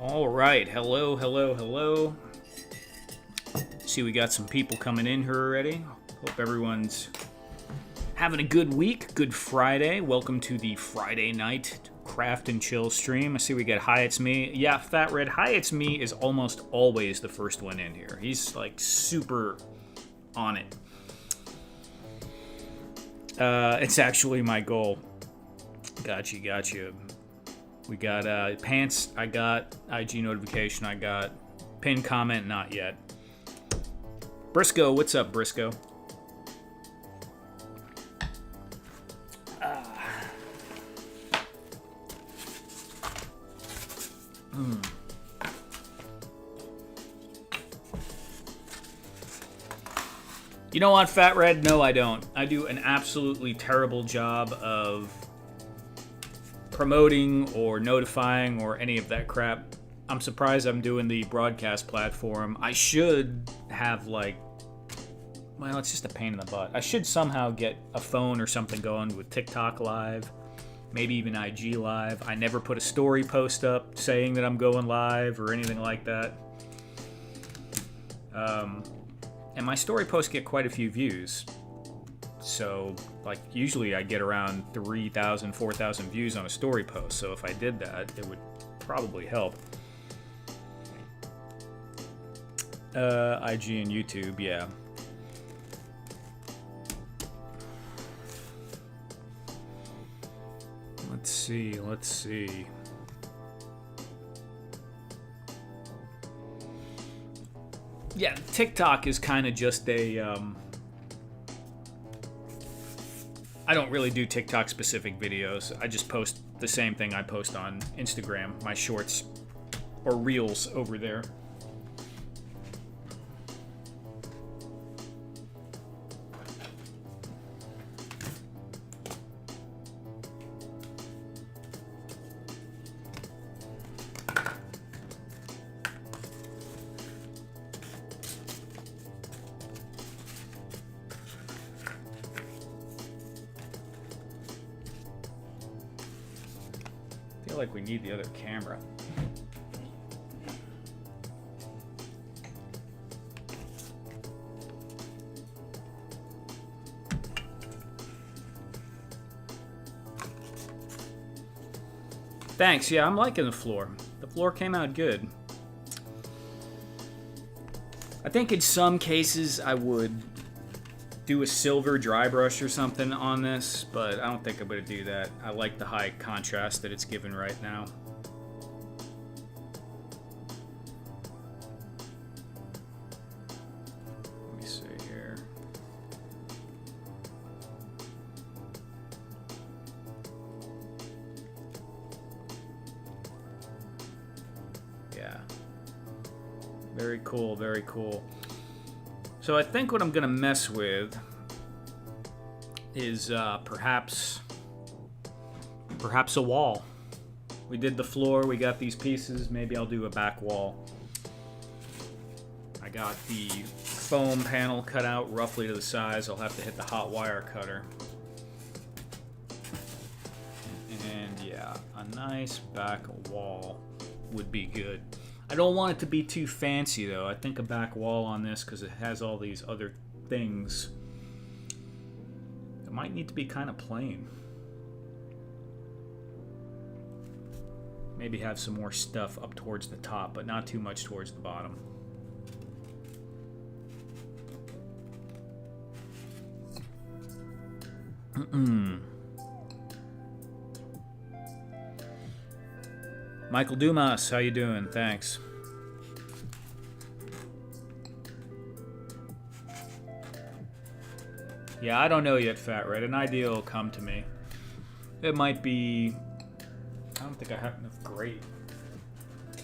All right, hello, hello, hello. See, we got some people coming in here already. Hope everyone's having a good week, good Friday. Welcome to the Friday night craft and chill stream. I see we got Hi, It's Me. Yeah, Fat Red, Hi, It's Me is almost always the first one in here. He's like super on it. It's actually my goal. Gotcha. We got pants, I got IG notification, I got pin comment, not yet. Briscoe, what's up, Briscoe? You know what, Fat Red? No, I don't. I do an absolutely terrible job of promoting or notifying or any of that crap. I'm surprised I'm doing the broadcast platform. I should have well, it's just a pain in the butt. I should somehow get a phone or something going with TikTok Live, maybe even IG Live. I never put a story post up saying that I'm going live or anything like that. And my story posts get quite a few views. So, usually I get around 3,000, 4,000 views on a story post. So if I did that, it would probably help. IG and YouTube, yeah. Let's see. Yeah, TikTok is kind of just a... I don't really do TikTok specific videos. I just post the same thing I post on Instagram, my shorts or reels over there. I feel like we need the other camera. Thanks, yeah, I'm liking the floor. The floor came out good. I think in some cases I would do a silver dry brush or something on this, but I don't think I'm going to do that. I like the high contrast that it's given right now. Let me see here. Yeah. Very cool, very cool. So I think what I'm going to mess with is perhaps a wall. We did the floor, we got these pieces, maybe I'll do a back wall. I got the foam panel cut out roughly to the size. I'll have to hit the hot wire cutter. And yeah, a nice back wall would be good. I don't want it to be too fancy though. I think a back wall on this, because it has all these other things, it might need to be kind of plain. Maybe have some more stuff up towards the top, but not too much towards the bottom. Michael Dumas, how you doing? Thanks. Yeah, I don't know yet, Fat Red. An idea will come to me. It might be... I don't think I have enough grate.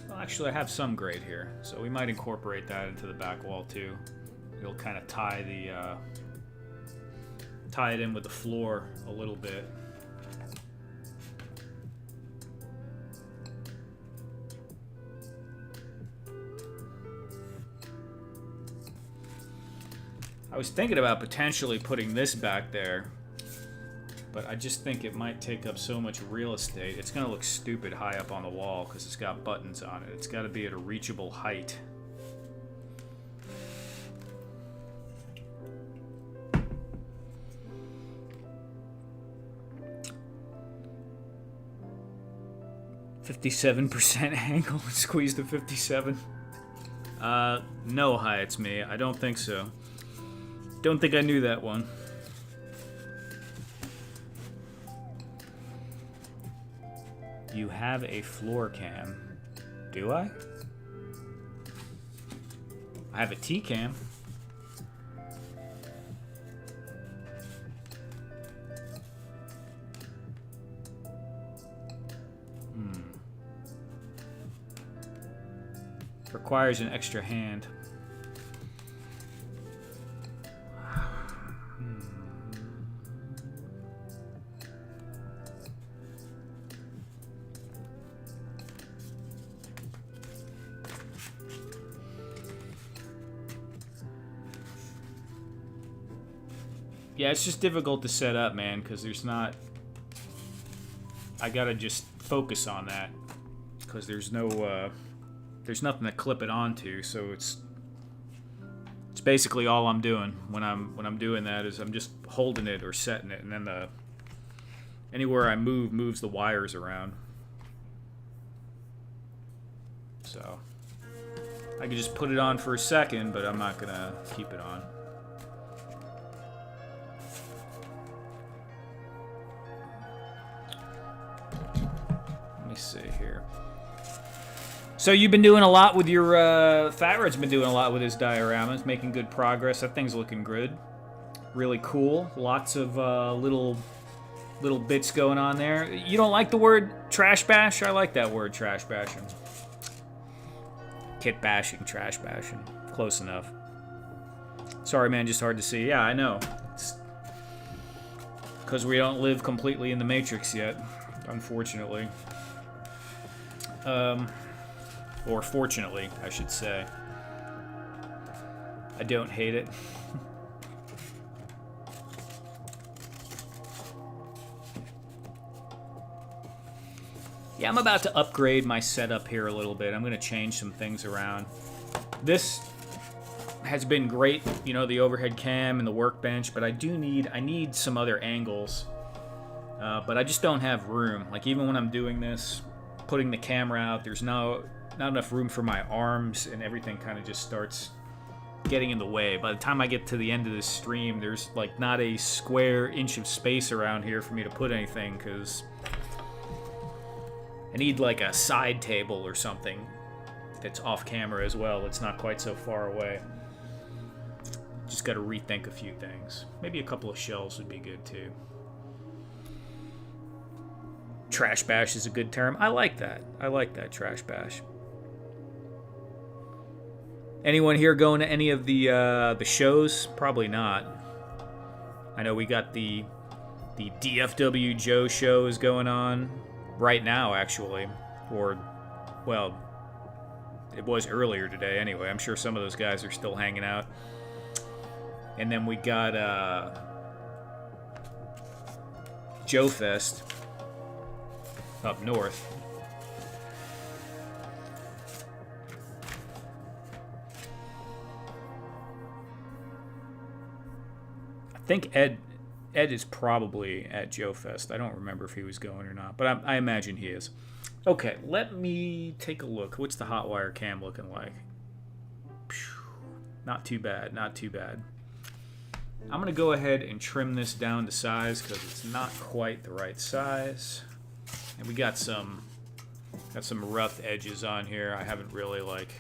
Well, actually, I have some grate here, so we might incorporate that into the back wall too. It'll kind of tie it in with the floor a little bit. I was thinking about potentially putting this back there but I just think it might take up so much real estate. It's going to look stupid high up on the wall because it's got buttons on it. It's got to be at a reachable height. "57% angle." Squeeze to 57. No, hi, it's me. I don't think so. Don't think I knew that one. You have a floor cam. Do I? I have a T-cam. Requires an extra hand. Yeah, it's just difficult to set up, man, because there's not... I gotta just focus on that, because there's no... there's nothing to clip it onto, so it's basically all I'm doing when I'm doing that is I'm just holding it or setting it, and then anywhere I move moves the wires around. So I could just put it on for a second, but I'm not gonna keep it on. Let me see here. So you've been doing a lot with your, Fat Red's been doing a lot with his dioramas, making good progress. That thing's looking good. Really cool. Lots of little bits going on there. You don't like the word trash bash? I like that word, trash bashing. Kit bashing, trash bashing. Close enough. Sorry, man, just hard to see. Yeah, I know. It's because we don't live completely in the Matrix yet, unfortunately. Or fortunately, I should say. I don't hate it. Yeah, I'm about to upgrade my setup here a little bit. I'm going to change some things around. This has been great, you know, the overhead cam and the workbench, but I need some other angles. But I just don't have room. Like, even when I'm doing this, putting the camera out, there's not enough room for my arms, and everything kind of just starts getting in the way. By the time I get to the end of this stream, there's like not a square inch of space around here for me to put anything, because I need like a side table or something that's off camera as well. It's not quite so far away. Just got to rethink a few things. Maybe a couple of shelves would be good too. Trash bash is a good term. I like that. I like that, trash bash. Anyone here going to any of the shows? Probably not. I know we got the DFW Joe show is going on right now, actually. Or, well, it was earlier today anyway. I'm sure some of those guys are still hanging out. And then we got Joe Fest up north. I think Ed is probably at Joe Fest. I don't remember if he was going or not, but I imagine he is. Okay, let me take a look. What's the Hotwire cam looking like? Not too bad, not too bad. I'm going to go ahead and trim this down to size because it's not quite the right size. And we got some rough edges on here. I haven't really, like,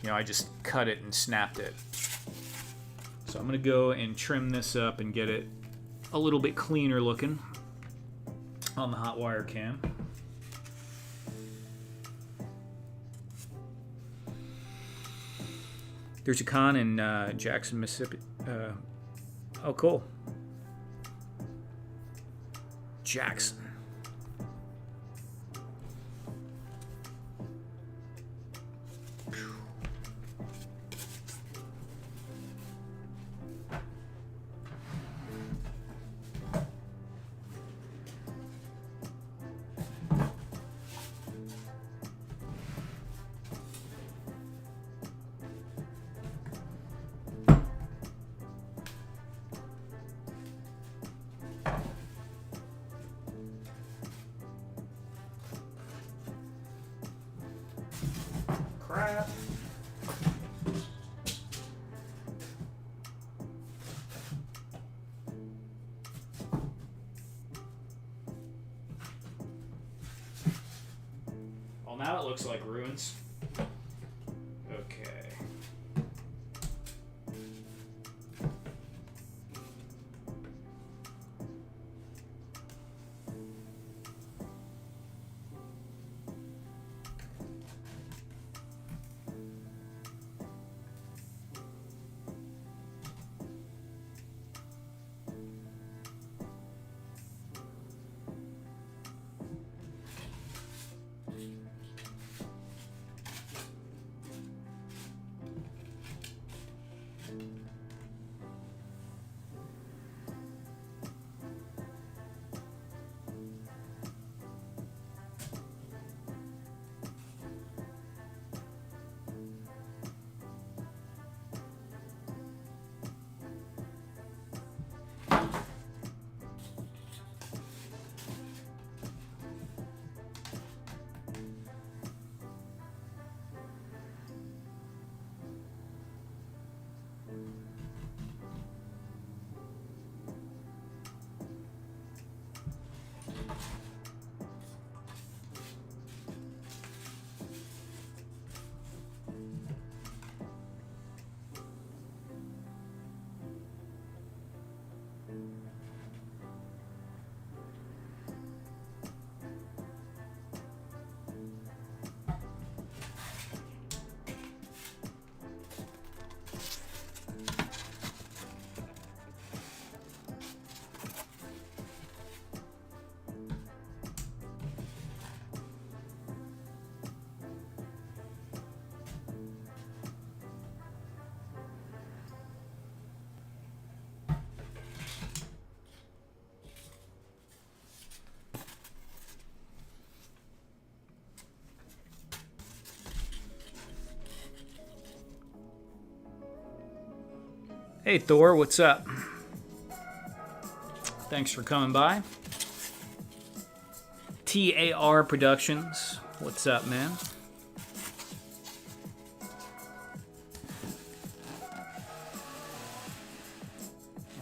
you know, I just cut it and snapped it. So I'm going to go and trim this up and get it a little bit cleaner looking on the Hotwire cam. There's a con in Jackson, Mississippi. Oh, cool. Jackson. crap. Well, now it looks like ruins. Okay. Hey Thor, what's up? Thanks for coming by. TAR Productions, what's up, man?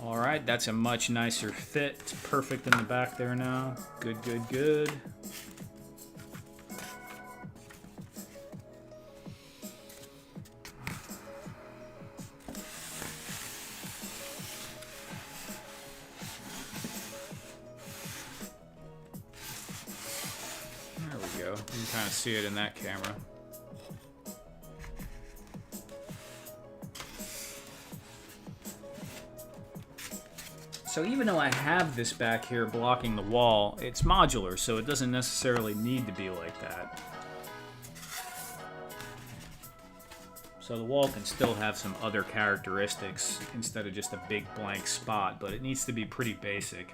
All right, that's a much nicer fit. It's perfect in the back there now. Good, good, good. You can kind of see it in that camera. So even though I have this back here blocking the wall, it's modular, so it doesn't necessarily need to be like that. So the wall can still have some other characteristics instead of just a big blank spot, but it needs to be pretty basic.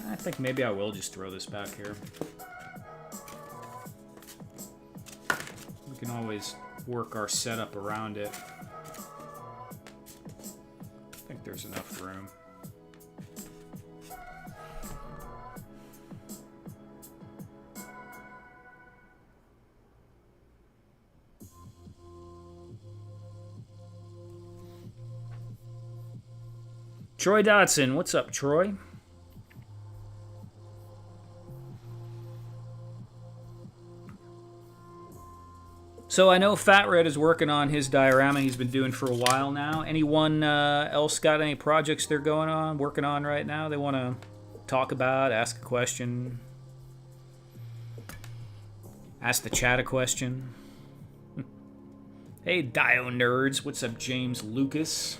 I think maybe I will just throw this back here. We can always work our setup around it. I think there's enough room. Troy Dotson, what's up, Troy? So I know Fat Red is working on his diorama he's been doing for a while now. Anyone else got any projects they're working on right now they want to talk about, ask a question, ask the chat a question? Hey, Dio Nerds. What's up, James Lucas?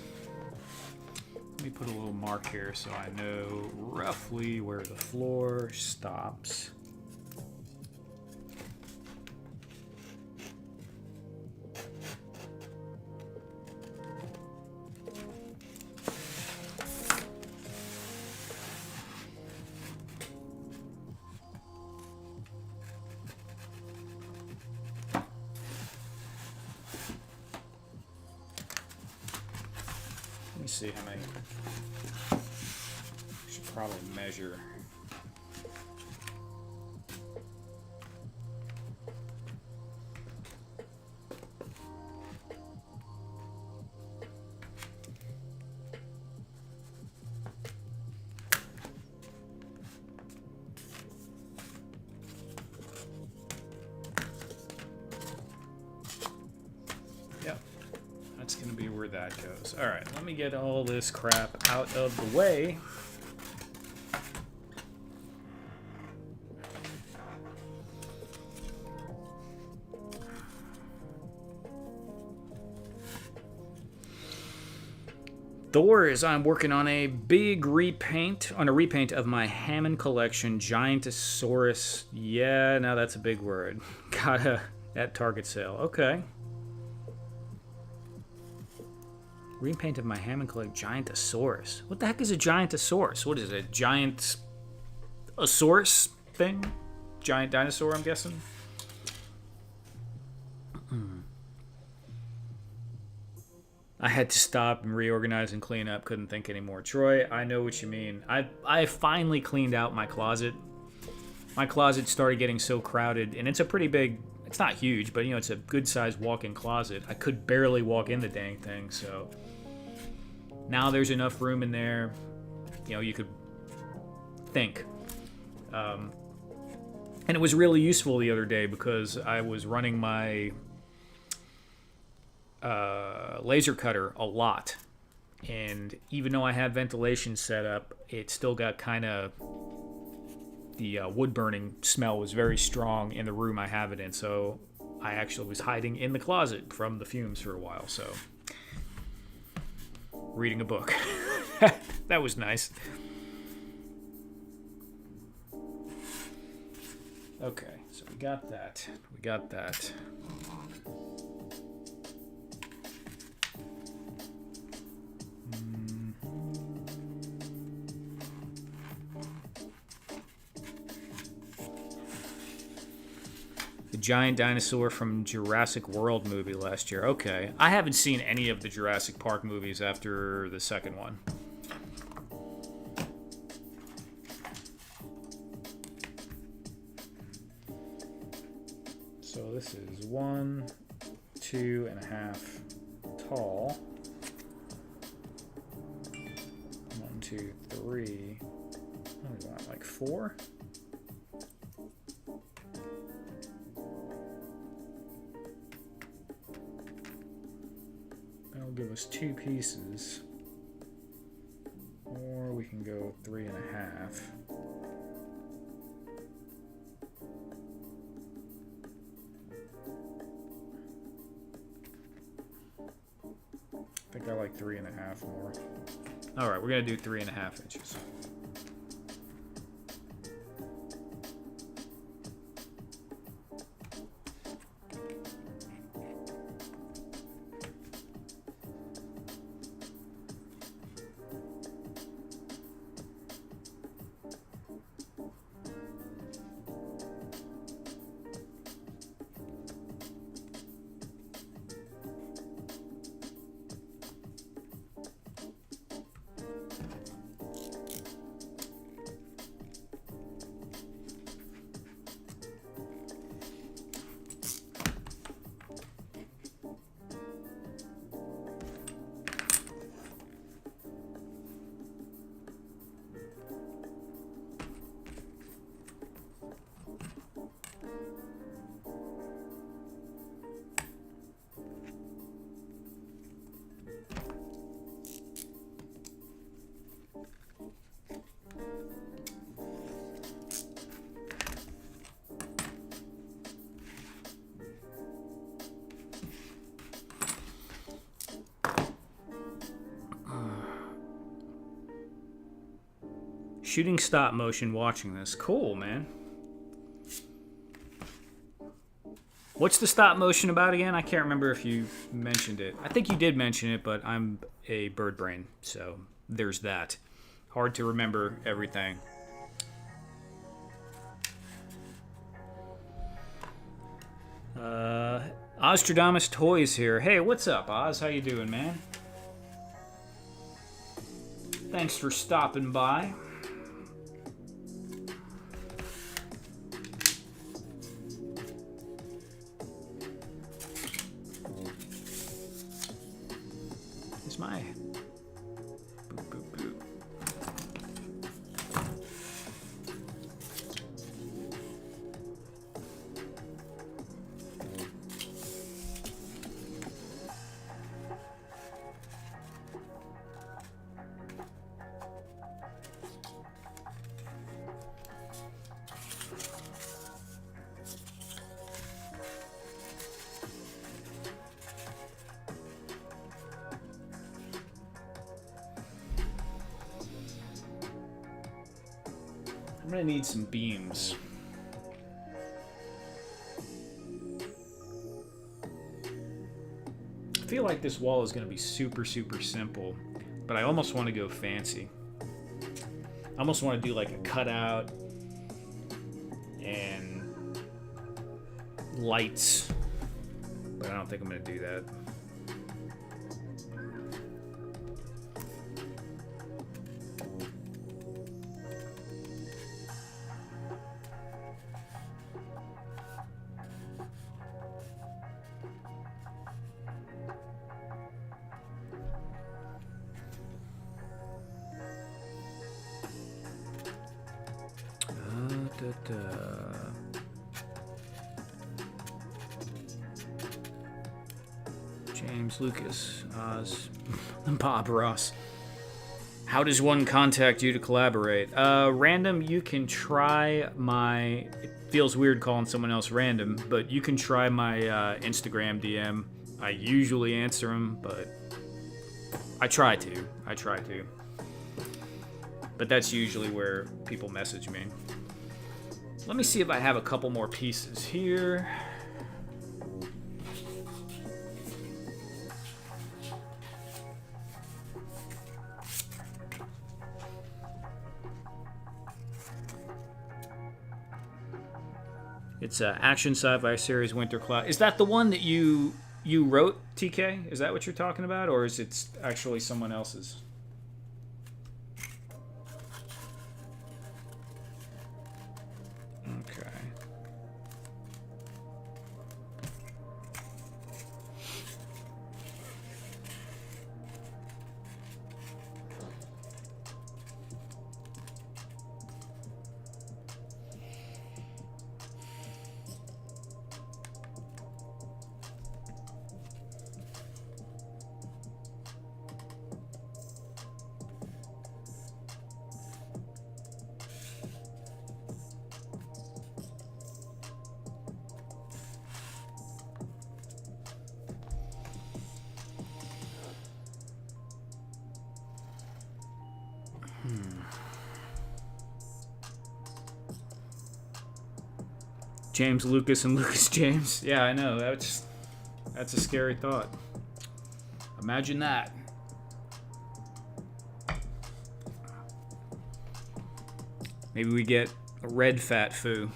Let me put a little mark here so I know roughly where the floor stops. see how many. Should probably measure. That's going to be where that goes. All right, let me get all this crap out of the way. Thor I'm working on a big repaint, of my Hammond collection, Giantosaurus. Yeah, now that's a big word. Got at Target sale. Okay. Repaint of my Hammond collection, Giantosaurus. What the heck is a Giantosaurus? What is it? A giant asaurus thing? Giant dinosaur, I'm guessing? I had to stop and reorganize and clean up. Couldn't think anymore. Troy, I know what you mean. I finally cleaned out my closet. My closet started getting so crowded, and it's a pretty big... It's not huge, but, you know, it's a good-sized walk-in closet. I could barely walk in the dang thing, so... Now there's enough room in there, you know, you could think. And it was really useful the other day because I was running my laser cutter a lot. And even though I had ventilation set up, it still got kind of... The wood burning smell was very strong in the room I have it in, so I actually was hiding in the closet from the fumes for a while, so... Reading a book. That was nice. Okay, so we got that. The giant dinosaur from Jurassic World movie last year. Okay. I haven't seen any of the Jurassic Park movies after the second one. So this is 1, 2.5 tall. 1, 2, 3. What is that, like 4? That'll give us 2 pieces. Or we can go 3.5. I think I like 3.5 more. Alright, we're going to do 3.5 inches. Shooting stop motion watching this. Cool, man. What's the stop motion about again? I can't remember if you mentioned it. I think you did mention it, but I'm a bird brain, so there's that. Hard to remember everything. Ostradamus Toys here. Hey, what's up, Oz? How you doing, man? Thanks for stopping by. Is my boop, boop, boop. I'm gonna need some beams. I feel like this wall is gonna be super, super simple, but I almost want to go fancy. I almost want to do like a cutout and lights, but I don't think I'm gonna do that. James, Lucas, Oz, Bob, Ross. How does one contact you to collaborate? Random, you can try my... It feels weird calling someone else random, but you can try my Instagram DM. I usually answer them, but I try to. But that's usually where people message me. Let me see if I have a couple more pieces here. It's Action Sci-Fi Series Winter Cloud. Is that the one that you wrote, TK? Is that what you're talking about? Or is it actually someone else's? Okay. James Lucas and Lucas James. Yeah, I know. That's a scary thought. Imagine that. Maybe we get a red fat foo.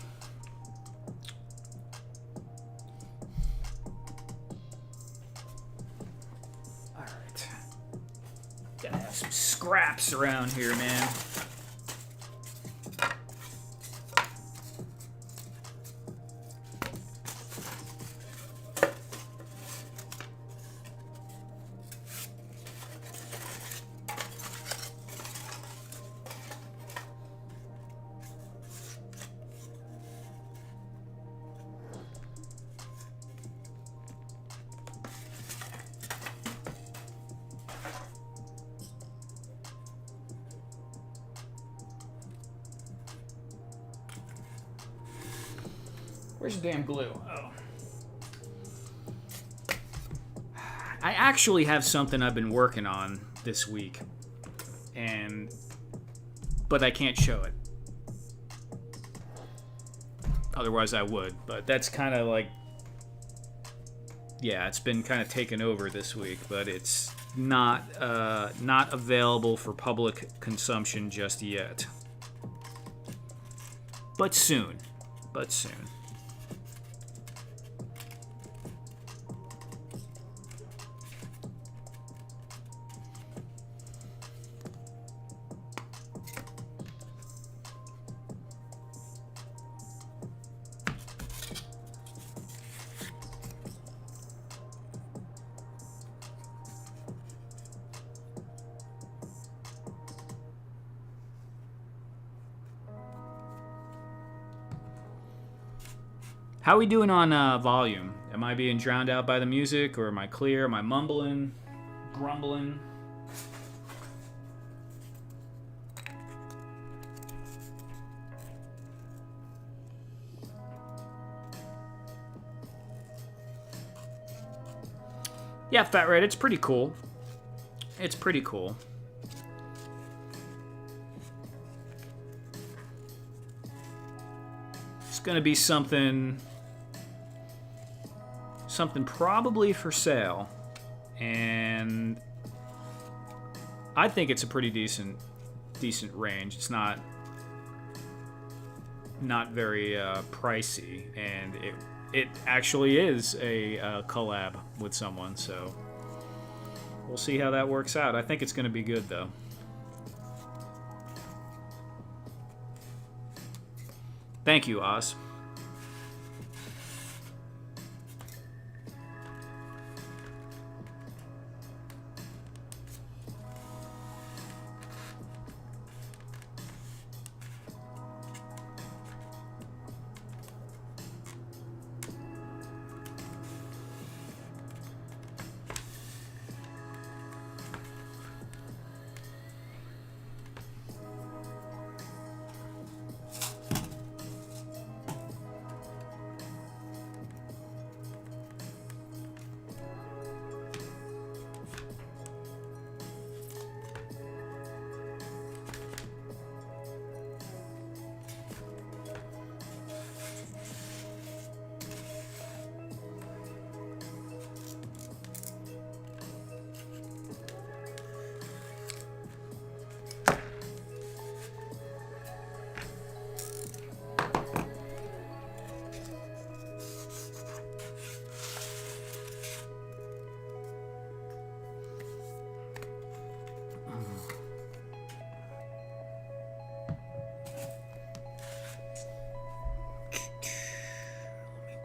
Alright. Gotta have some scraps around here, man. Where's the damn glue? Oh. I actually have something I've been working on this week, but I can't show it. Otherwise I would, but that's kind of like, yeah, it's been kind of taken over this week, but it's not available for public consumption just yet. But soon. How are we doing on volume? Am I being drowned out by the music, or am I clear? Am I mumbling, grumbling? Yeah, Fat Red, it's pretty cool. It's pretty cool. It's gonna be something probably for sale, and I think it's a pretty decent range. It's not very pricey, and it actually is a collab with someone, so we'll see how that works out. I think it's going to be good, though. Thank you, Oz.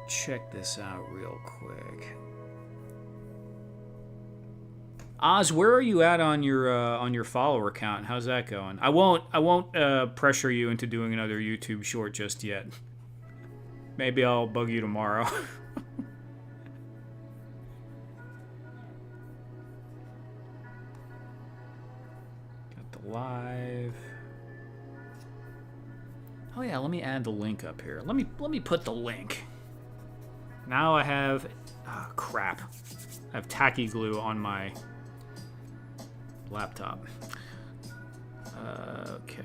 Check this out real quick. Oz, where are you at on your follower count? How's that going? I won't pressure you into doing another YouTube short just yet. Maybe I'll bug you tomorrow. Got the live. Oh yeah, let me add the link up here. Let me put the link. Now I have, crap. I have tacky glue on my laptop. Okay.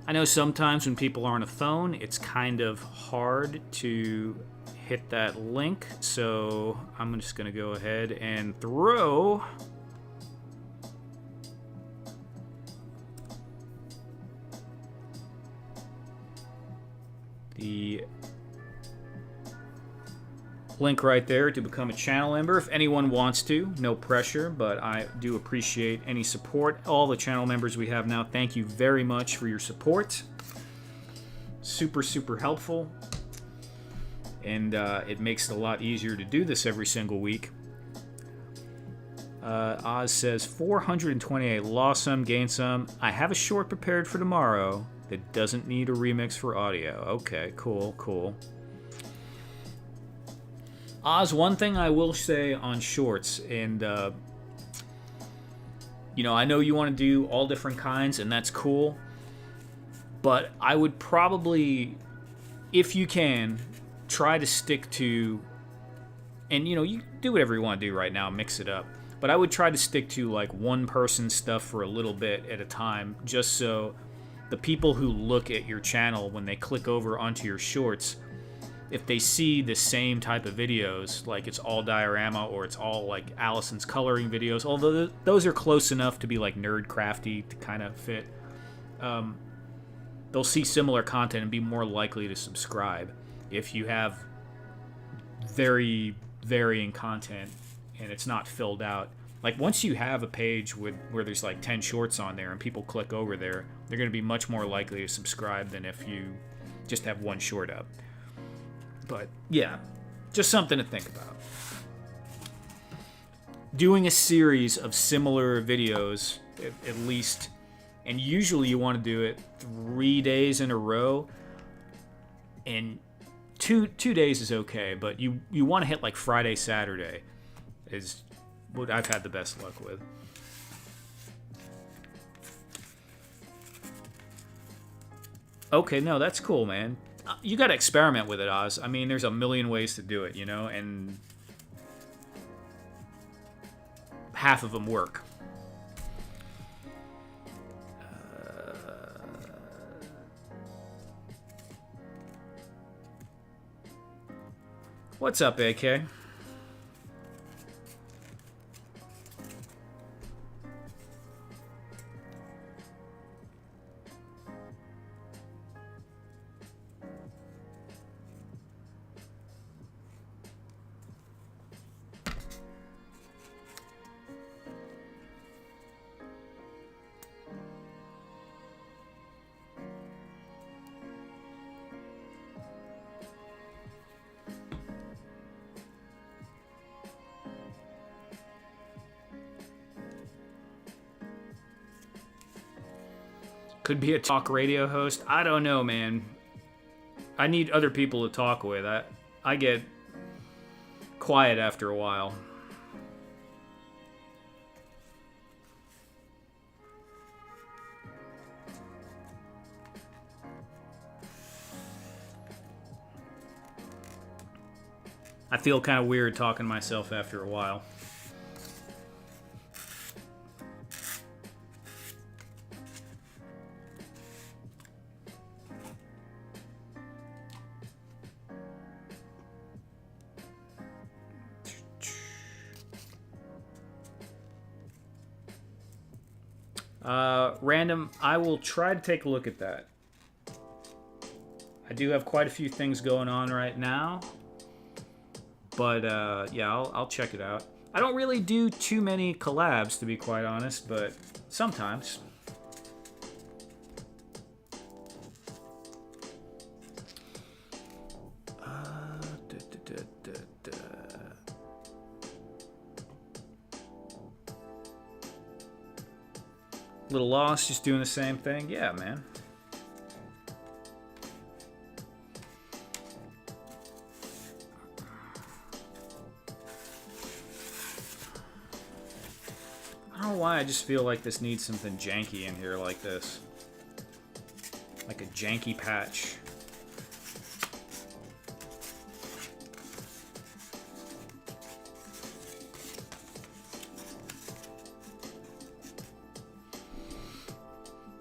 I know sometimes when people are on a phone, it's kind of hard to hit that link, so I'm just gonna go ahead and throw the link right there to become a channel member if anyone wants to. No pressure, but I do appreciate any support. All the channel members we have now, thank you very much for your support. Super helpful. And it makes it a lot easier to do this every single week. Oz says 428, lost some, gained some. I have a short prepared for tomorrow that doesn't need a remix for audio. Okay, cool. Oz, one thing I will say on shorts, and I know you want to do all different kinds, and that's cool. But I would probably, if you can, try to stick to, and you do whatever you want to do right now, mix it up, but I would try to stick to like one person stuff for a little bit at a time, just so the people who look at your channel, when they click over onto your shorts, if they see the same type of videos, like it's all diorama or it's all like Allison's coloring videos, although those are close enough to be like nerd crafty to kind of fit, they'll see similar content and be more likely to subscribe. If you have very varying content and it's not filled out, like once you have a page where there's like 10 shorts on there and people click over there, they're going to be much more likely to subscribe than if you just have one short up. But yeah, just something to think about. Doing a series of similar videos, at least, and usually you want to do it 3 days in a row, and two days is okay, but you want to hit like Friday, Saturday is what I've had the best luck with. Okay, no, that's cool, man. You got to experiment with it, Oz. I mean, there's a million ways to do it, you know, and half of them work. What's up, AK? Could be a talk radio host. I don't know, man. I need other people to talk with. I get quiet after a while. I feel kind of weird talking to myself after a while. Random, I will try to take a look at that. I do have quite a few things going on right now. But, yeah, I'll check it out. I don't really do too many collabs, to be quite honest, but sometimes. Little lost, just doing the same thing. Yeah, man. I don't know why I just feel like this needs something janky in here like this. Like a janky patch.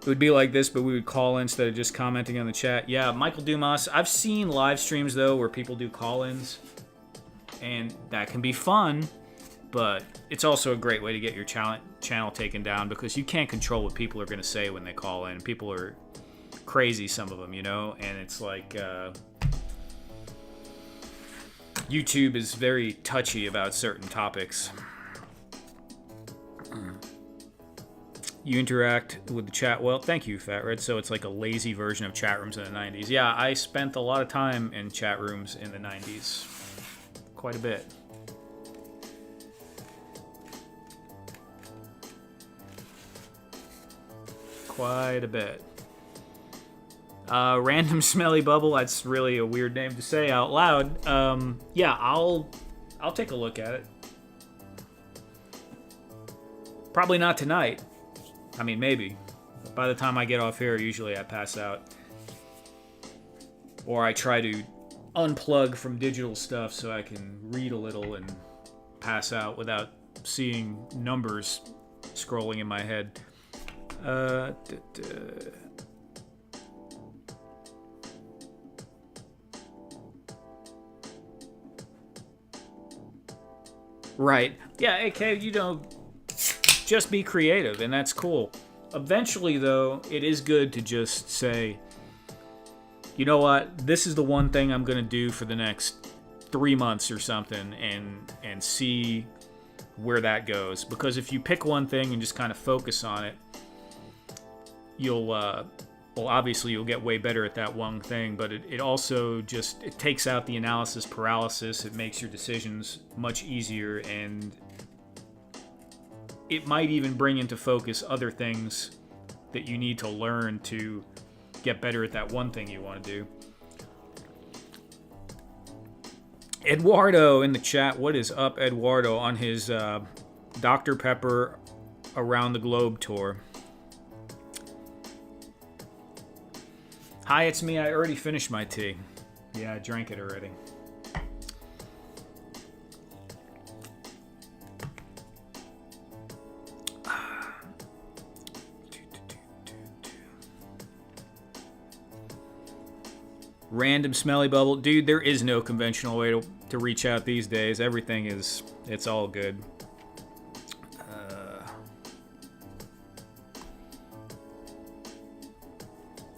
It would be like this, but we would call in instead of just commenting on the chat. Yeah, Michael Dumas. I've seen live streams, though, where people do call-ins. And that can be fun, but it's also a great way to get your channel taken down because you can't control what people are going to say when they call in. People are crazy, some of them, you know? And it's like... YouTube is very touchy about certain topics. You interact with the chat well. Thank you, Fat Red. So it's like a lazy version of chat rooms in the 90s. Yeah, I spent a lot of time in chat rooms in the 90s. Quite a bit. Quite a bit. Random Smelly Bubble. That's really a weird name to say out loud. Yeah, I'll take a look at it. Probably not tonight. I mean, maybe. By the time I get off here, usually I pass out. Or I try to unplug from digital stuff so I can read a little and pass out without seeing numbers scrolling in my head. Right. Yeah, AK, you know... Just be creative, and that's cool. Eventually, though, it is good to just say, you know what, this is the one thing I'm going to do for the next 3 months or something, and see where that goes. Because if you pick one thing and just kind of focus on it, you'll well, obviously you'll get way better at that one thing, but it also just, it takes out the analysis paralysis. It makes your decisions much easier, and it might even bring into focus other things that you need to learn to get better at that one thing you want to do. Eduardo in the chat, what is up, Eduardo, on his Dr. Pepper Around the Globe tour? Hi, it's me. I already finished my tea. Yeah, I drank it already. Random smelly bubble. Dude, there is no conventional way to reach out these days. Everything is, it's all good.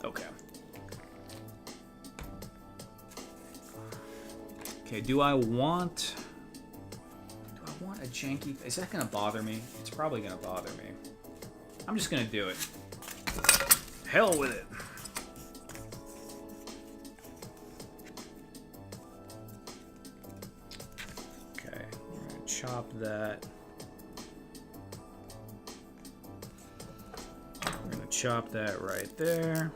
Okay. Okay, do I want a janky, is that gonna bother me? It's probably gonna bother me. I'm just gonna do it. Hell with it. Chop that. We're going to chop that right there.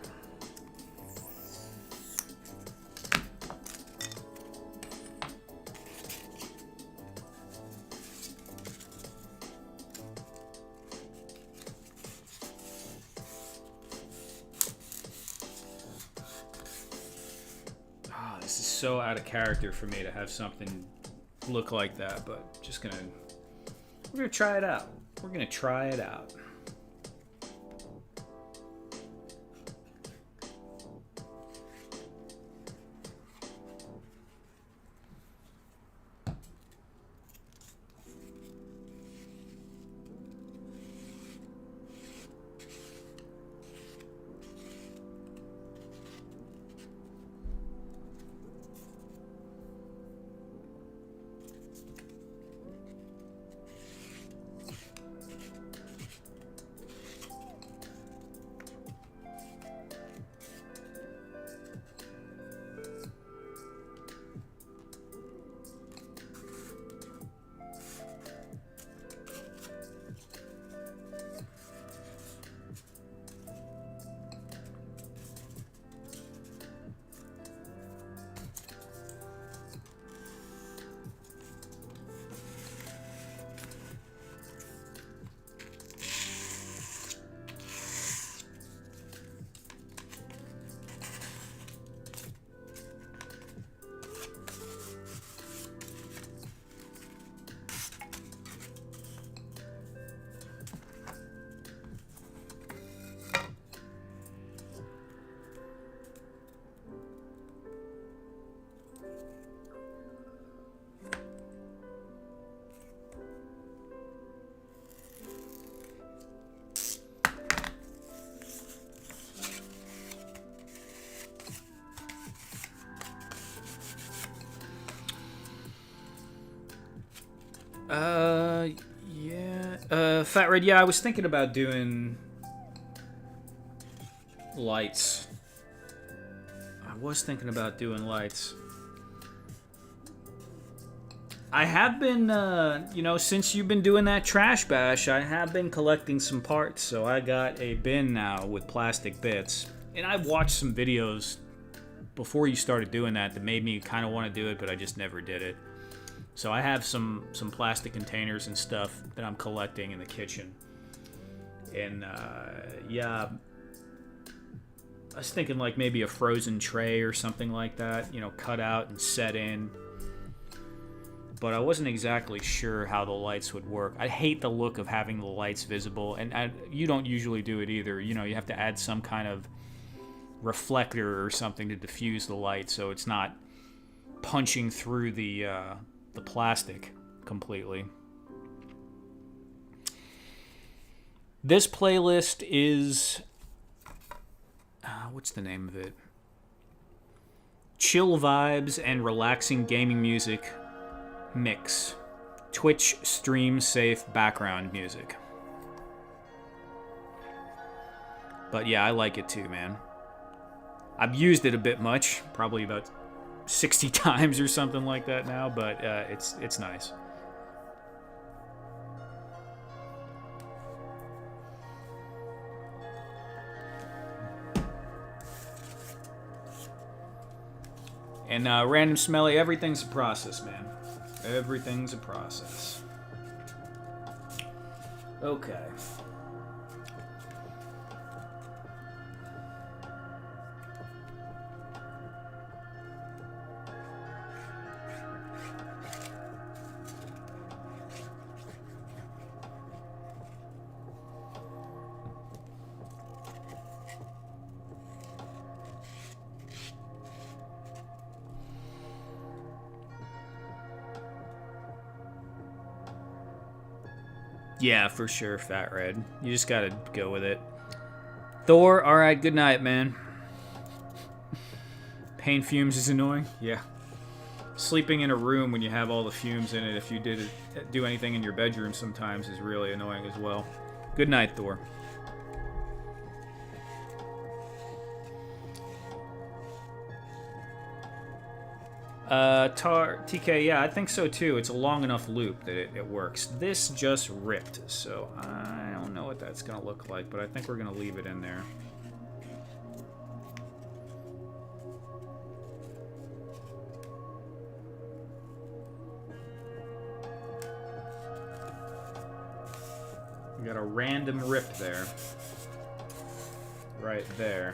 Oh, this is so out of character for me to have something look like that, but we're gonna try it out. We're gonna try it out. Yeah. Fat Red, yeah, I was thinking about doing lights. I have been, since you've been doing that trash bash, I have been collecting some parts, so I got a bin now with plastic bits. And I've watched some videos before you started doing that made me kind of want to do it, but I just never did it. So I have some plastic containers and stuff that I'm collecting in the kitchen. And, yeah, I was thinking like maybe a frozen tray or something like that, cut out and set in. But I wasn't exactly sure how the lights would work. I hate the look of having the lights visible, and you don't usually do it either. You have to add some kind of reflector or something to diffuse the light so it's not punching through the plastic completely. This playlist is what's the name of it? Chill vibes and relaxing gaming music mix. Twitch stream safe background music. But yeah, I like it too, man. I've used it a bit much, probably about 60 times or something like that now, but it's nice. And Random Smelly, everything's a process, man. Everything's a process. Okay. Yeah, for sure, Fat Red. You just gotta go with it. Thor, alright, good night, man. Paint fumes is annoying? Yeah. Sleeping in a room when you have all the fumes in it, if you do anything in your bedroom sometimes, is really annoying as well. Good night, Thor. TK, yeah, I think so too. It's a long enough loop that it works. This just ripped, so I don't know what that's gonna look like, but I think we're gonna leave it in there. We got a random rip there. Right there.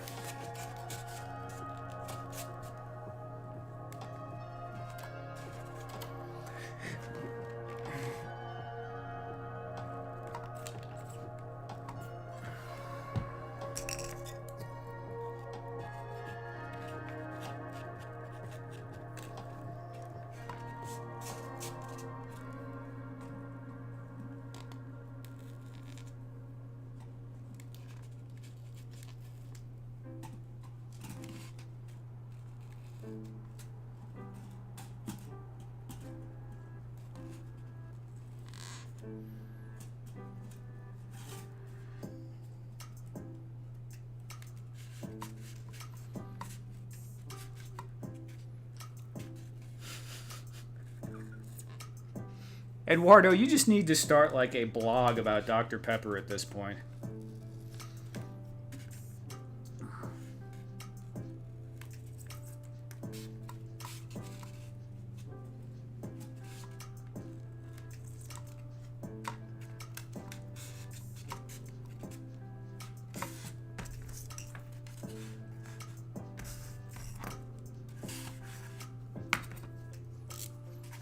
Eduardo, you just need to start like a blog about Dr. Pepper at this point.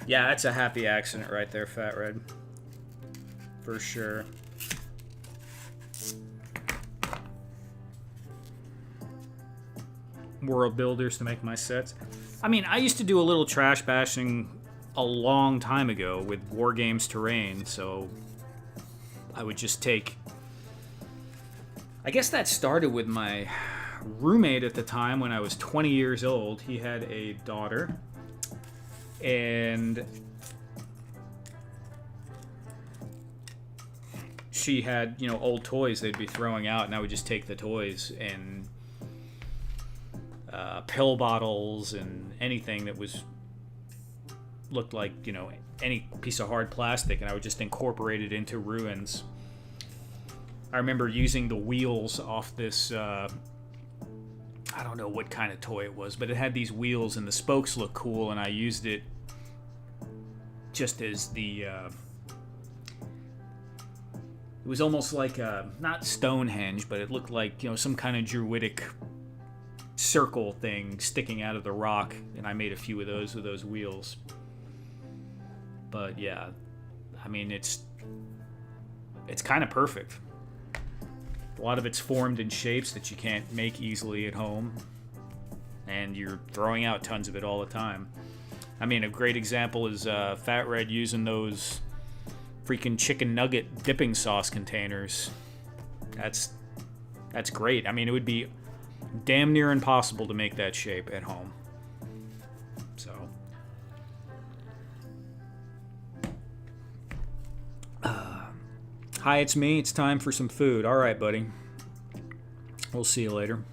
Yeah, that's a happy accident right there, Fat Red. For sure. World builders to make my sets. I mean, I used to do a little trash bashing a long time ago with War Games Terrain, so I would just take... I guess that started with my roommate at the time when I was 20 years old. He had a daughter. And she had, you know, old toys they'd be throwing out, and I would just take the toys and pill bottles and anything that looked like, you know, any piece of hard plastic, and I would just incorporate it into ruins. I remember using the wheels off this, I don't know what kind of toy it was, but it had these wheels and the spokes looked cool, and I used it just as the, it was almost like not Stonehenge, but it looked like, you know, some kind of druidic circle thing sticking out of the rock, and I made a few of those with those wheels. But yeah, I mean, it's kind of perfect. A lot of it's formed in shapes that you can't make easily at home, and you're throwing out tons of it all the time. I mean, a great example is Fat Red using those freaking chicken nugget dipping sauce containers. That's great. I mean, it would be damn near impossible to make that shape at home. So, hi, it's me. It's time for some food. All right, buddy. We'll see you later.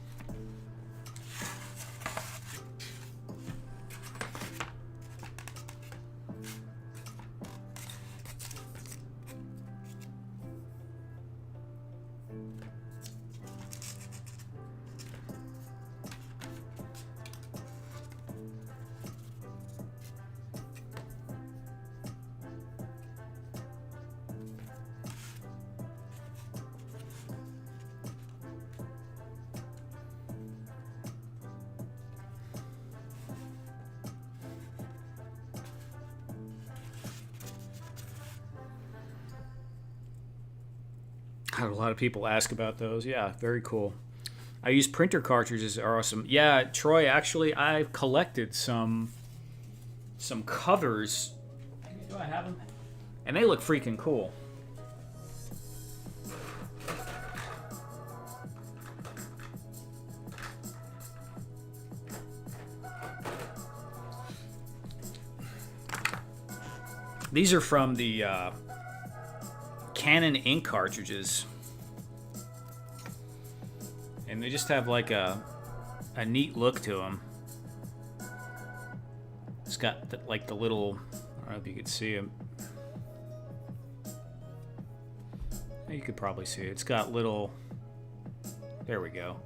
Had a lot of people ask about those. Yeah, very cool. I use printer cartridges are awesome. Yeah, Troy, actually I've collected some covers. Do I have them? And they look freaking cool. These are from the Canon ink cartridges. And they just have like a neat look to them. It's got like the little, I don't know if you could see them. You could probably see it. It's got little, there we go,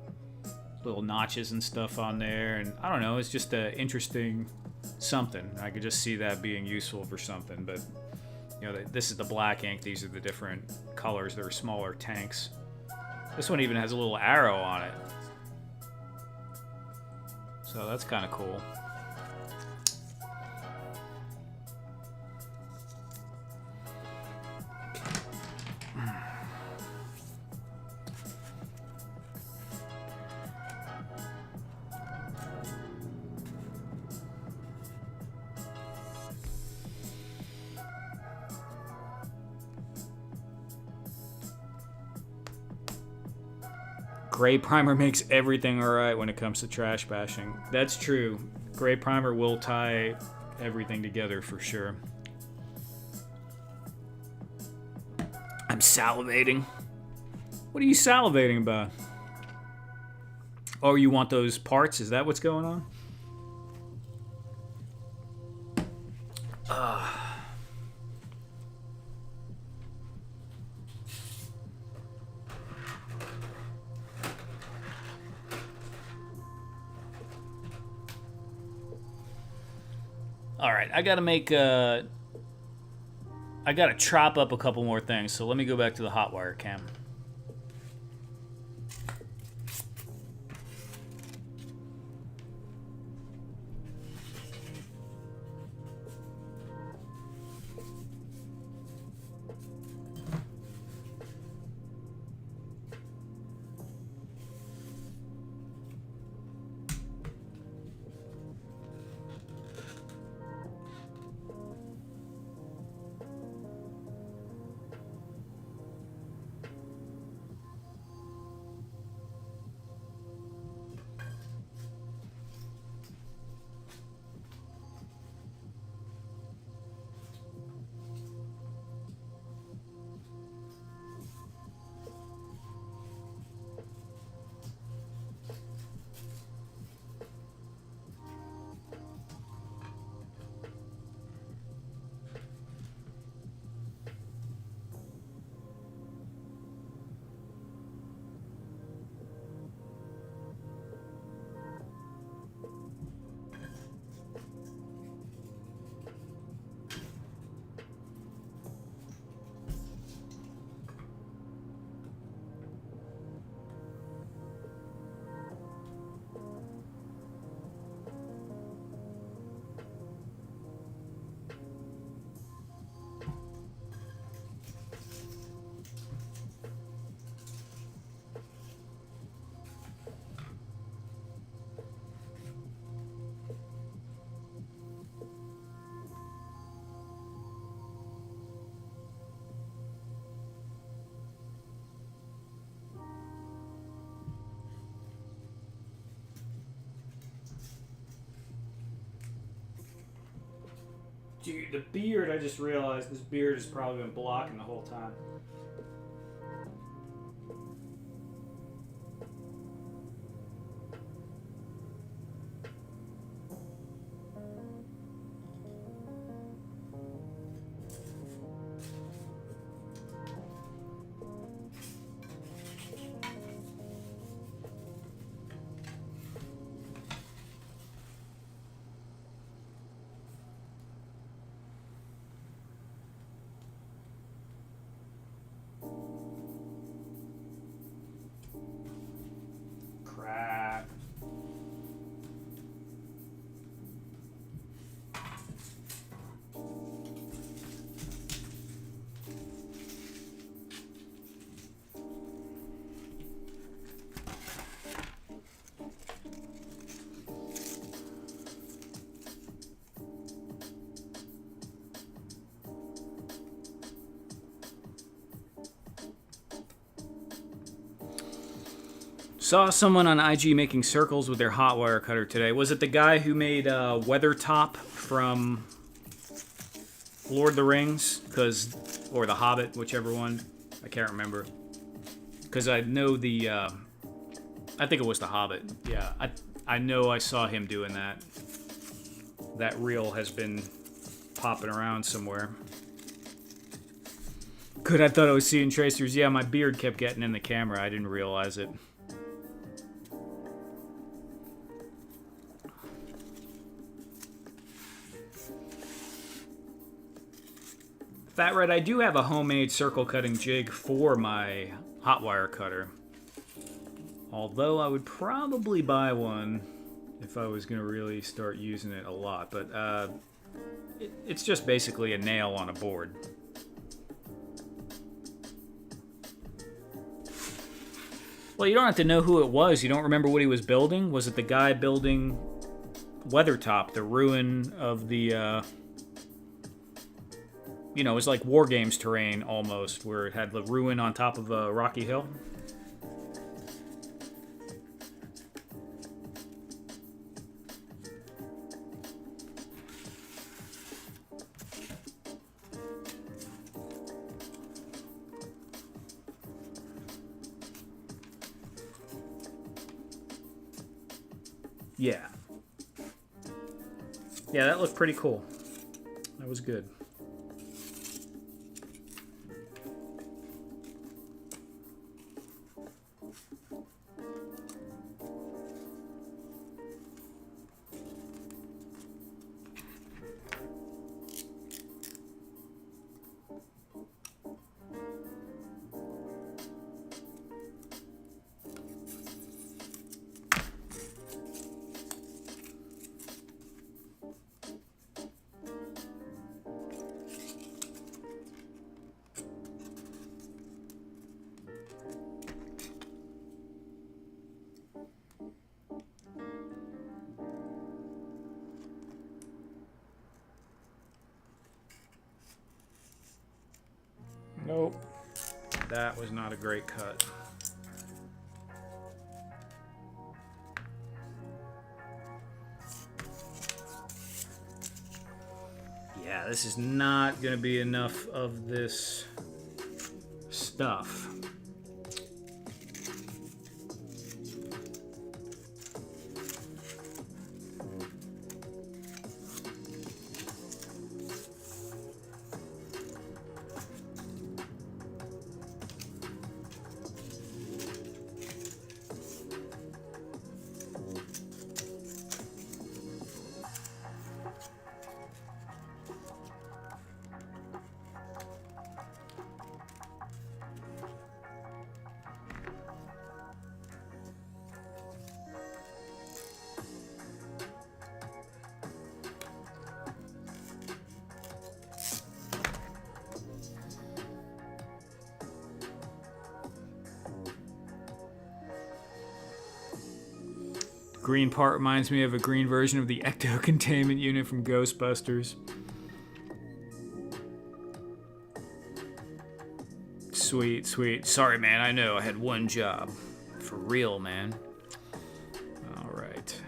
little notches and stuff on there. And I don't know, it's just an interesting something. I could just see that being useful for something. But you know, this is the black ink. These are the different colors. They're smaller tanks. This one even has a little arrow on it. So that's kind of cool. Gray primer makes everything alright when it comes to trash bashing. That's true. Gray primer will tie everything together for sure. I'm salivating. What are you salivating about? Oh, you want those parts? Is that what's going on? Alright, I gotta chop up a couple more things, so let me go back to the hot wire cam. Dude, the beard, I just realized this beard has probably been blocking the whole time. Saw someone on IG making circles with their hot wire cutter today. Was it the guy who made Weathertop from Lord of the Rings? Or The Hobbit, whichever one. I can't remember. Because I know I think it was The Hobbit. Yeah, I know I saw him doing that. That reel has been popping around somewhere. Good, I thought I was seeing tracers. Yeah, my beard kept getting in the camera. I didn't realize it. Fat Red, I do have a homemade circle cutting jig for my hot wire cutter. Although I would probably buy one if I was going to really start using it a lot. But it's just basically a nail on a board. Well, you don't have to know who it was. You don't remember what he was building? Was it the guy building Weathertop, the ruin of the... it was like War Games terrain almost, where it had the ruin on top of a rocky hill. Yeah. Yeah, that looked pretty cool. That was good. Nope. That was not a great cut. Yeah, this is not going to be enough of this stuff. Green part reminds me of a green version of the ecto containment unit from Ghostbusters. Sweet, sweet. Sorry, man, I know. I had one job. For real, man. Alright.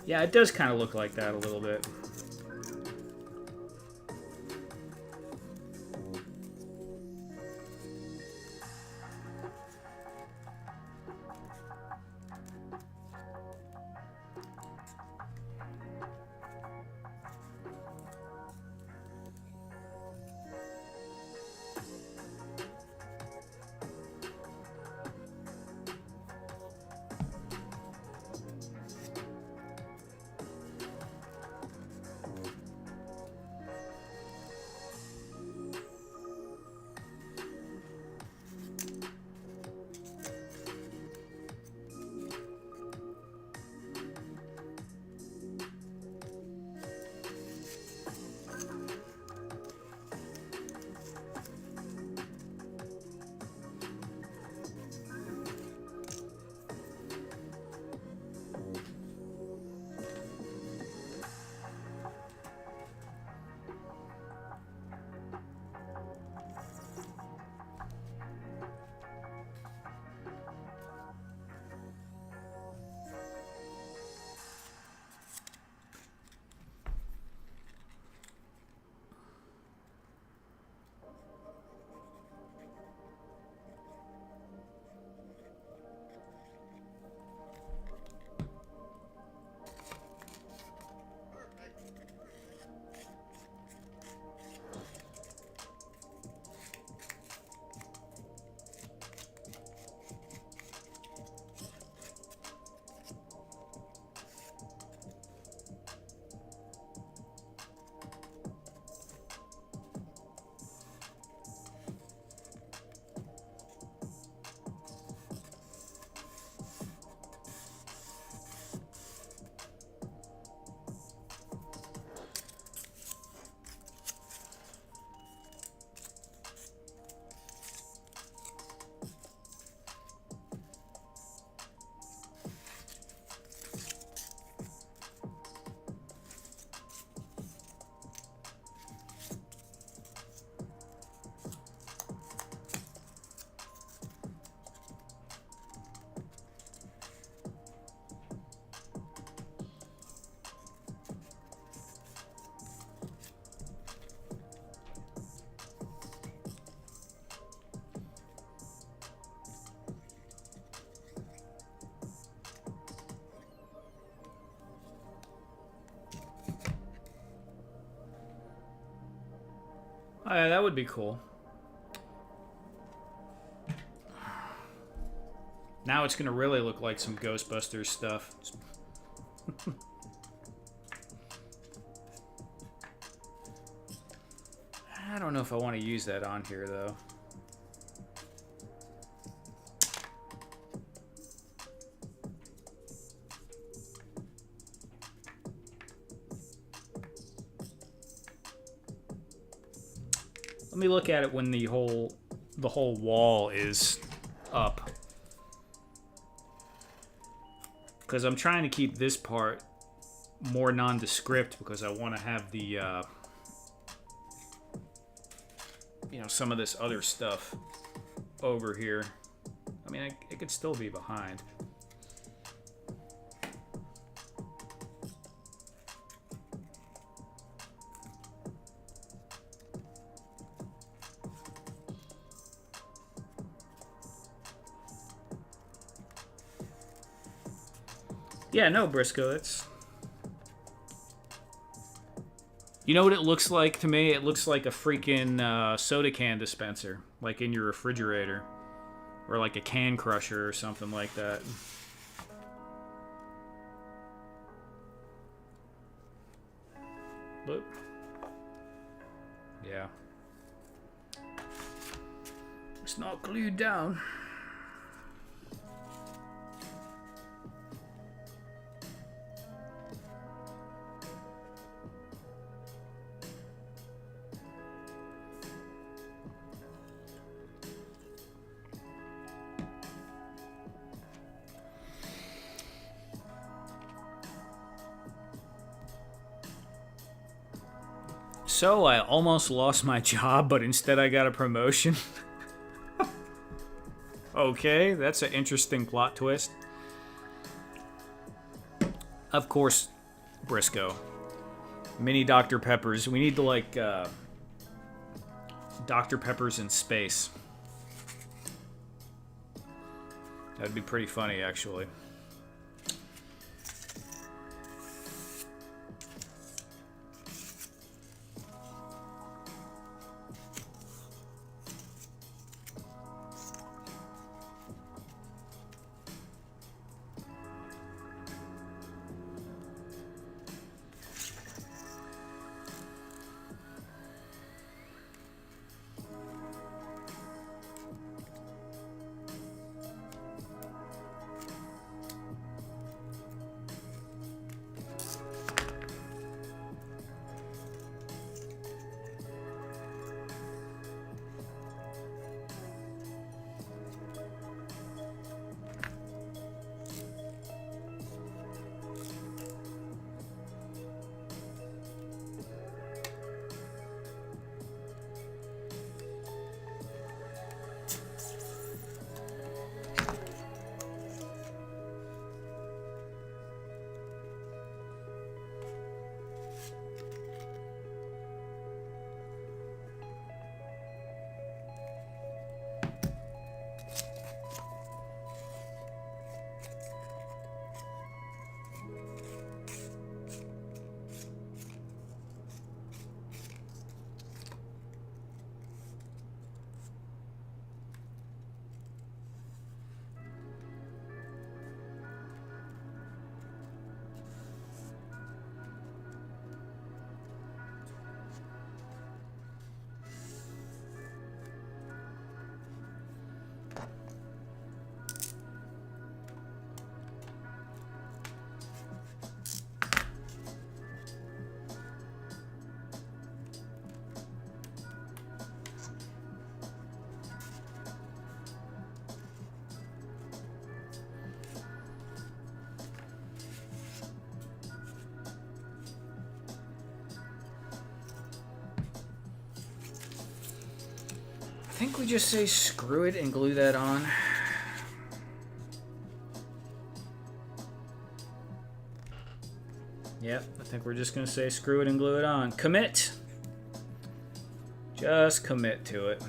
Yeah, it does kind of look like that a little bit. Oh, yeah, that would be cool. Now it's gonna really look like some Ghostbusters stuff. I don't know if I want to use that on here though. Let me look at it when the whole wall is up. Because I'm trying to keep this part more nondescript because I want to have the, you know, some of this other stuff over here. I mean, it could still be behind. Yeah, no, Briscoe, it's... You know what it looks like to me? It looks like a freaking soda can dispenser, like in your refrigerator. Or like a can crusher or something like that. Look. Yeah. It's not glued down. So I almost lost my job, but instead I got a promotion. Okay, that's an interesting plot twist. Of course, Briscoe. Mini Dr. Peppers. We need to, like, Dr. Peppers in space. That'd be pretty funny, actually. I think we just say screw it and glue that on. Yep, I think we're just gonna say screw it and glue it on. Commit! Just commit to it.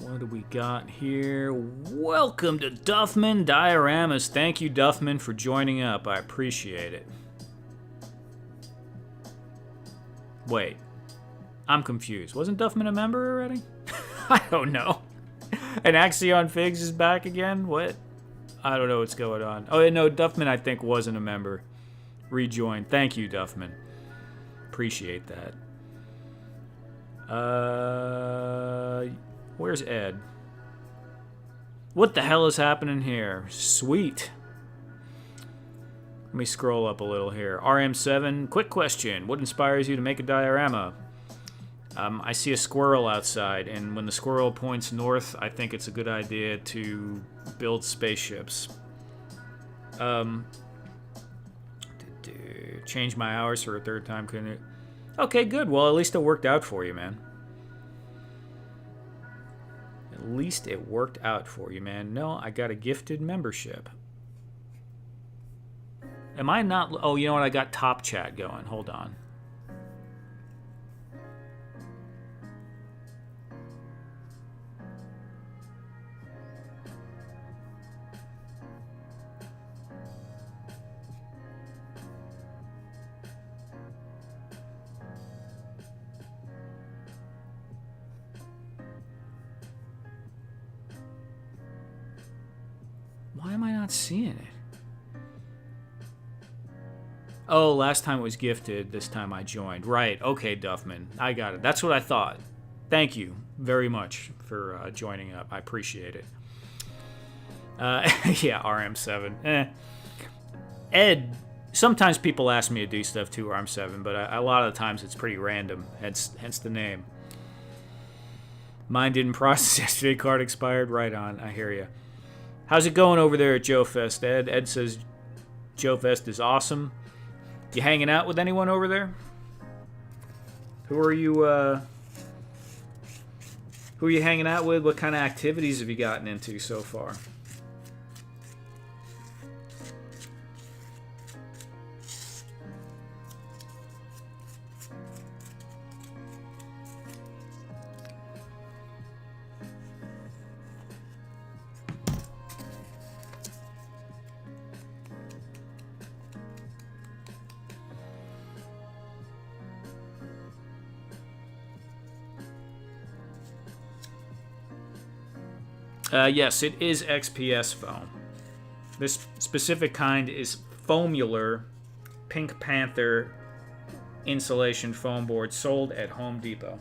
What do we got here? Welcome to Duffman Dioramas. Thank you, Duffman, for joining up. I appreciate it. Wait. I'm confused. Wasn't Duffman a member already? I don't know. And Axion Figs is back again? What? I don't know what's going on. Oh, no, Duffman, I think, wasn't a member. Rejoined. Thank you, Duffman. Appreciate that. Where's Ed? What the hell is happening here? Sweet. Let me scroll up a little here. RM7, quick question. What inspires you to make a diorama? I see a squirrel outside, and when the squirrel points north, I think it's a good idea to build spaceships. Change my hours for a third time, couldn't it? Okay, good. Well, at least it worked out for you, man. At least it worked out for you, man. No, I got a gifted membership. Am I not... Oh, you know what? I got top chat going. Hold on. Why am I not seeing it? Oh, last time it was gifted. This time I joined. Right. Okay, Duffman. I got it. That's what I thought. Thank you very much for joining up. I appreciate it. Yeah, RM7. Ed, sometimes people ask me to do stuff too, RM7, but a lot of the times it's pretty random. Hence the name. Mine didn't process yesterday. Card expired. Right on. I hear you. How's it going over there at Joe Fest, Ed? Ed says Joe Fest is awesome. You hanging out with anyone over there? Who are you hanging out with? What kind of activities have you gotten into so far? Yes, it is XPS foam. This specific kind is Foamular Pink Panther insulation foam board sold at Home Depot.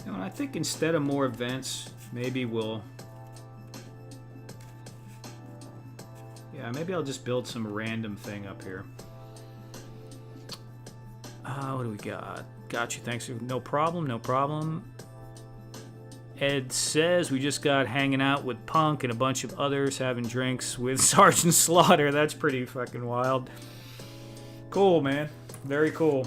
I think instead of more events, maybe we'll... Yeah, maybe I'll just build some random thing up here. What do we got? Got you, thanks. No problem, no problem. Ed says we just got hanging out with Punk and a bunch of others having drinks with Sergeant Slaughter. That's pretty fucking wild. Cool, man. Very cool.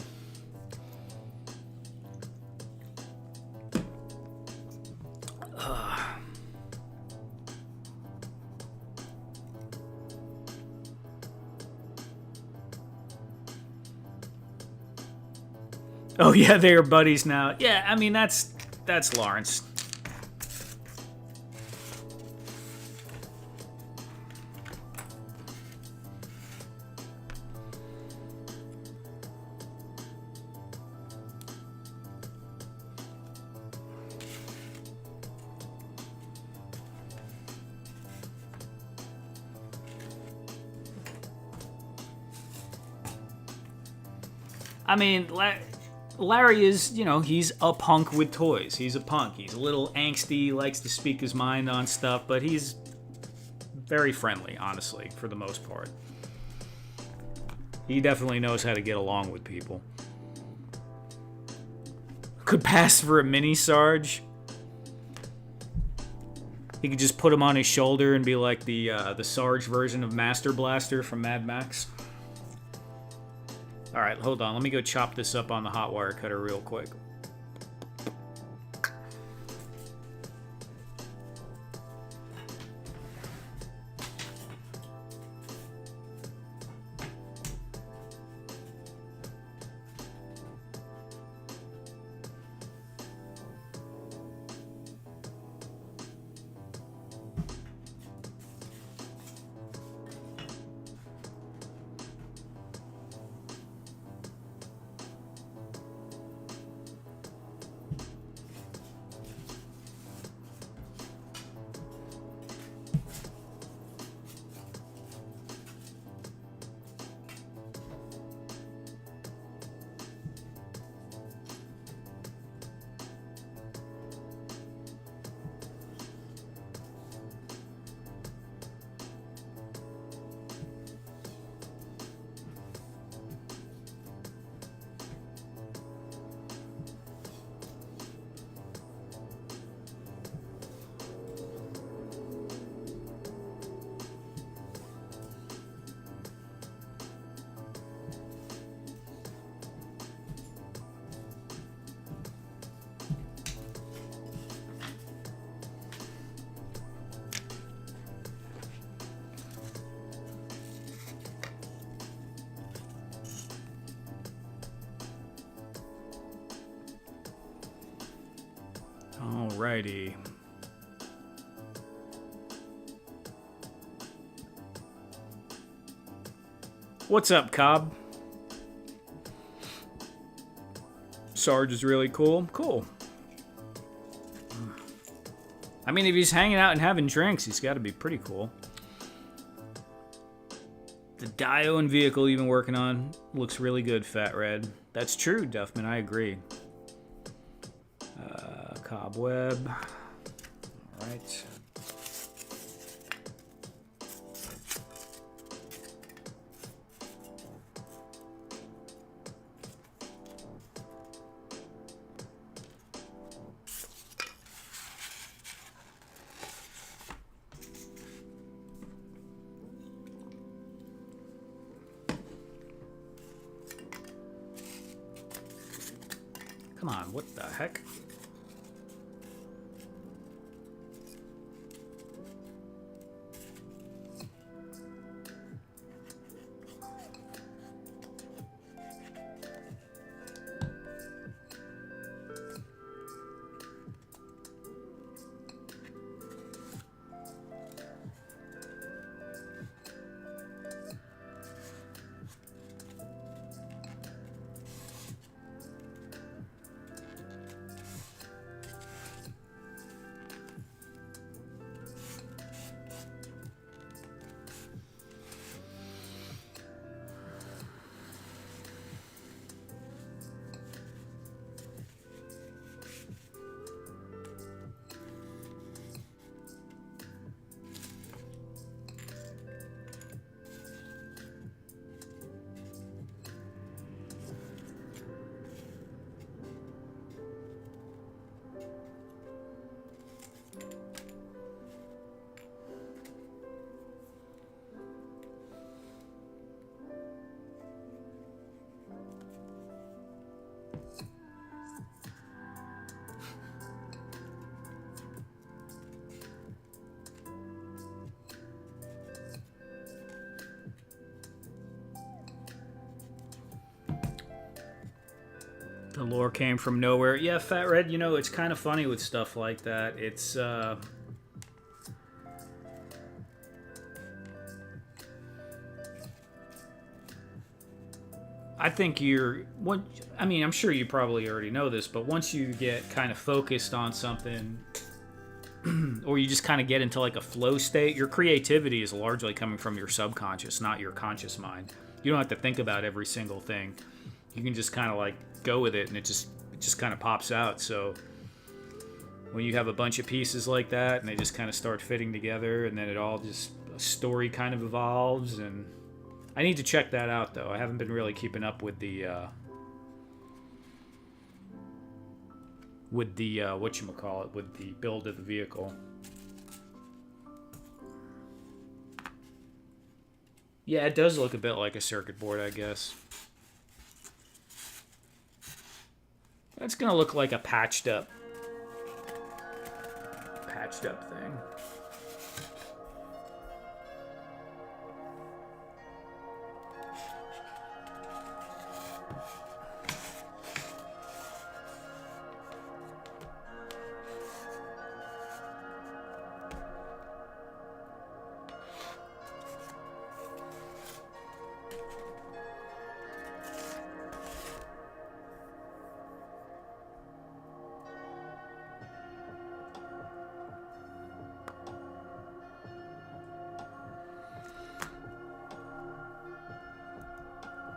Oh yeah, they are buddies now. Yeah, I mean that's Lawrence. I mean, Larry is, he's a punk with toys. He's a punk. He's a little angsty, likes to speak his mind on stuff, but he's very friendly, honestly, for the most part. He definitely knows how to get along with people. Could pass for a mini Sarge. He could just put him on his shoulder and be like the Sarge version of Master Blaster from Mad Max. Alright, hold on. Let me go chop this up on the hot wire cutter real quick. Alrighty. What's up, Cobb? Sarge is really cool. Cool. I mean, if he's hanging out and having drinks, he's got to be pretty cool. The Dio and vehicle you've been working on looks really good, Fat Red. That's true, Duffman. I agree. Cobweb. All right. Come on, what the heck? The lore came from nowhere. Yeah, Fat Red, it's kind of funny with stuff like that. It's, I think I'm sure you probably already know this, but once you get kind of focused on something, or you just kind of get into like a flow state, your creativity is largely coming from your subconscious, not your conscious mind. You don't have to think about every single thing. You you can just kind of like go with it, and it just kind of pops out. So when you have a bunch of pieces like that, and they just kind of start fitting together, and then it all just, a story kind of evolves. And I need to check that out, though. I haven't been really keeping up with the whatchamacallit, with the build of the vehicle. Yeah, it does look a bit like a circuit board, I guess. That's gonna look like a patched up thing.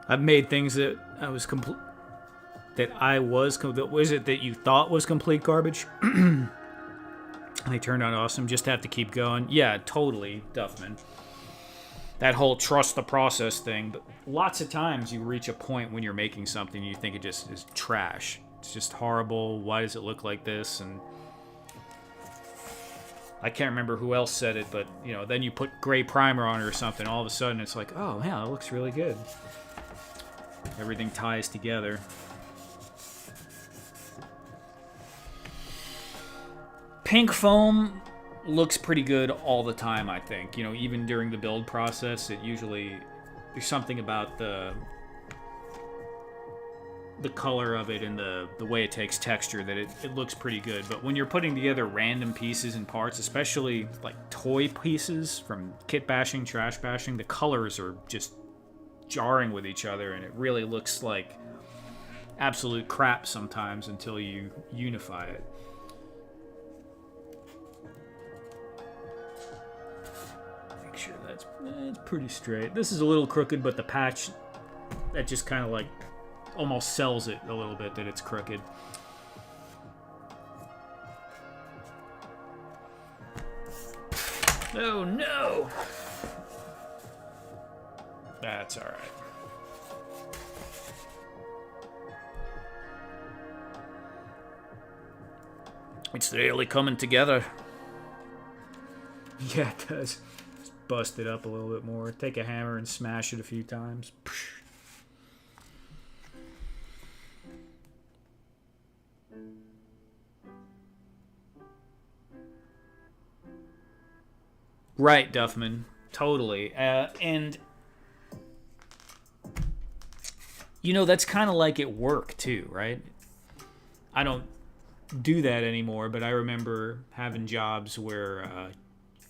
I've made things that was that you thought was complete garbage. They turned out awesome. Just have to keep going. Yeah, totally, Duffman. That whole trust the process thing. But lots of times you reach a point when you're making something, you think it just is trash. It's just horrible. Why does it look like this? And I can't remember who else said it, but you know, then you put gray primer on it or something. All of a sudden, it's like, oh yeah, it looks really good. Everything ties together. Pink foam looks pretty good all the time, I think. You know, even during the build process, it usually, there's something about the color of it and the way it takes texture that it looks pretty good. But when you're putting together random pieces and parts, especially like toy pieces from kit bashing, trash bashing, the colors are just jarring with each other, and it really looks like absolute crap sometimes until you unify it. Make sure that's pretty straight. This is a little crooked, but the patch, that just kind of like almost sells it a little bit that it's crooked. Oh no! That's all right. It's really coming together. Yeah, it does. Just bust it up a little bit more. Take a hammer and smash it a few times. Right, Duffman. Totally. And you know, that's kind of like at work, too, right? I don't do that anymore, but I remember having jobs where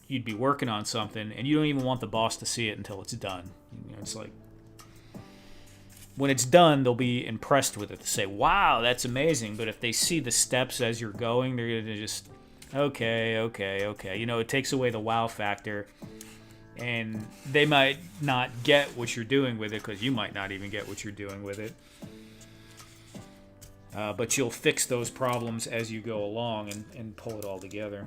you'd be working on something, and you don't even want the boss to see it until it's done. You know, it's like, when it's done, they'll be impressed with it. They say, wow, that's amazing. But if they see the steps as you're going, they're going to just, okay. You know, it takes away the wow factor. And they might not get what you're doing with it, because you might not even get what you're doing with it. But you'll fix those problems as you go along and pull it all together.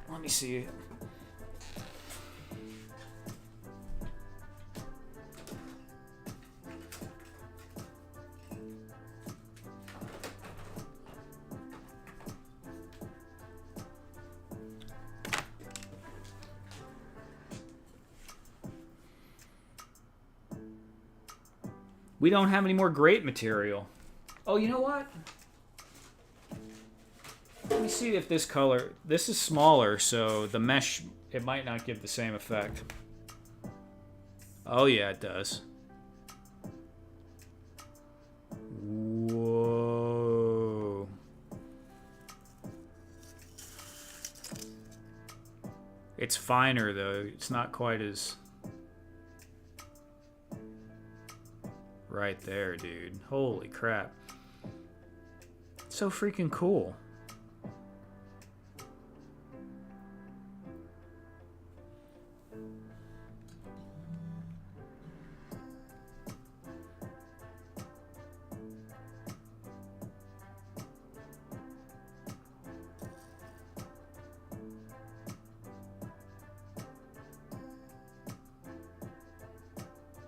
Let me see. We don't have any more grate material. Oh, you know what? Let me see if this color... This is smaller, so the mesh, it might not give the same effect. Oh, yeah, it does. Whoa. It's finer, though. It's not quite as... right there, dude. Holy crap. So freaking cool.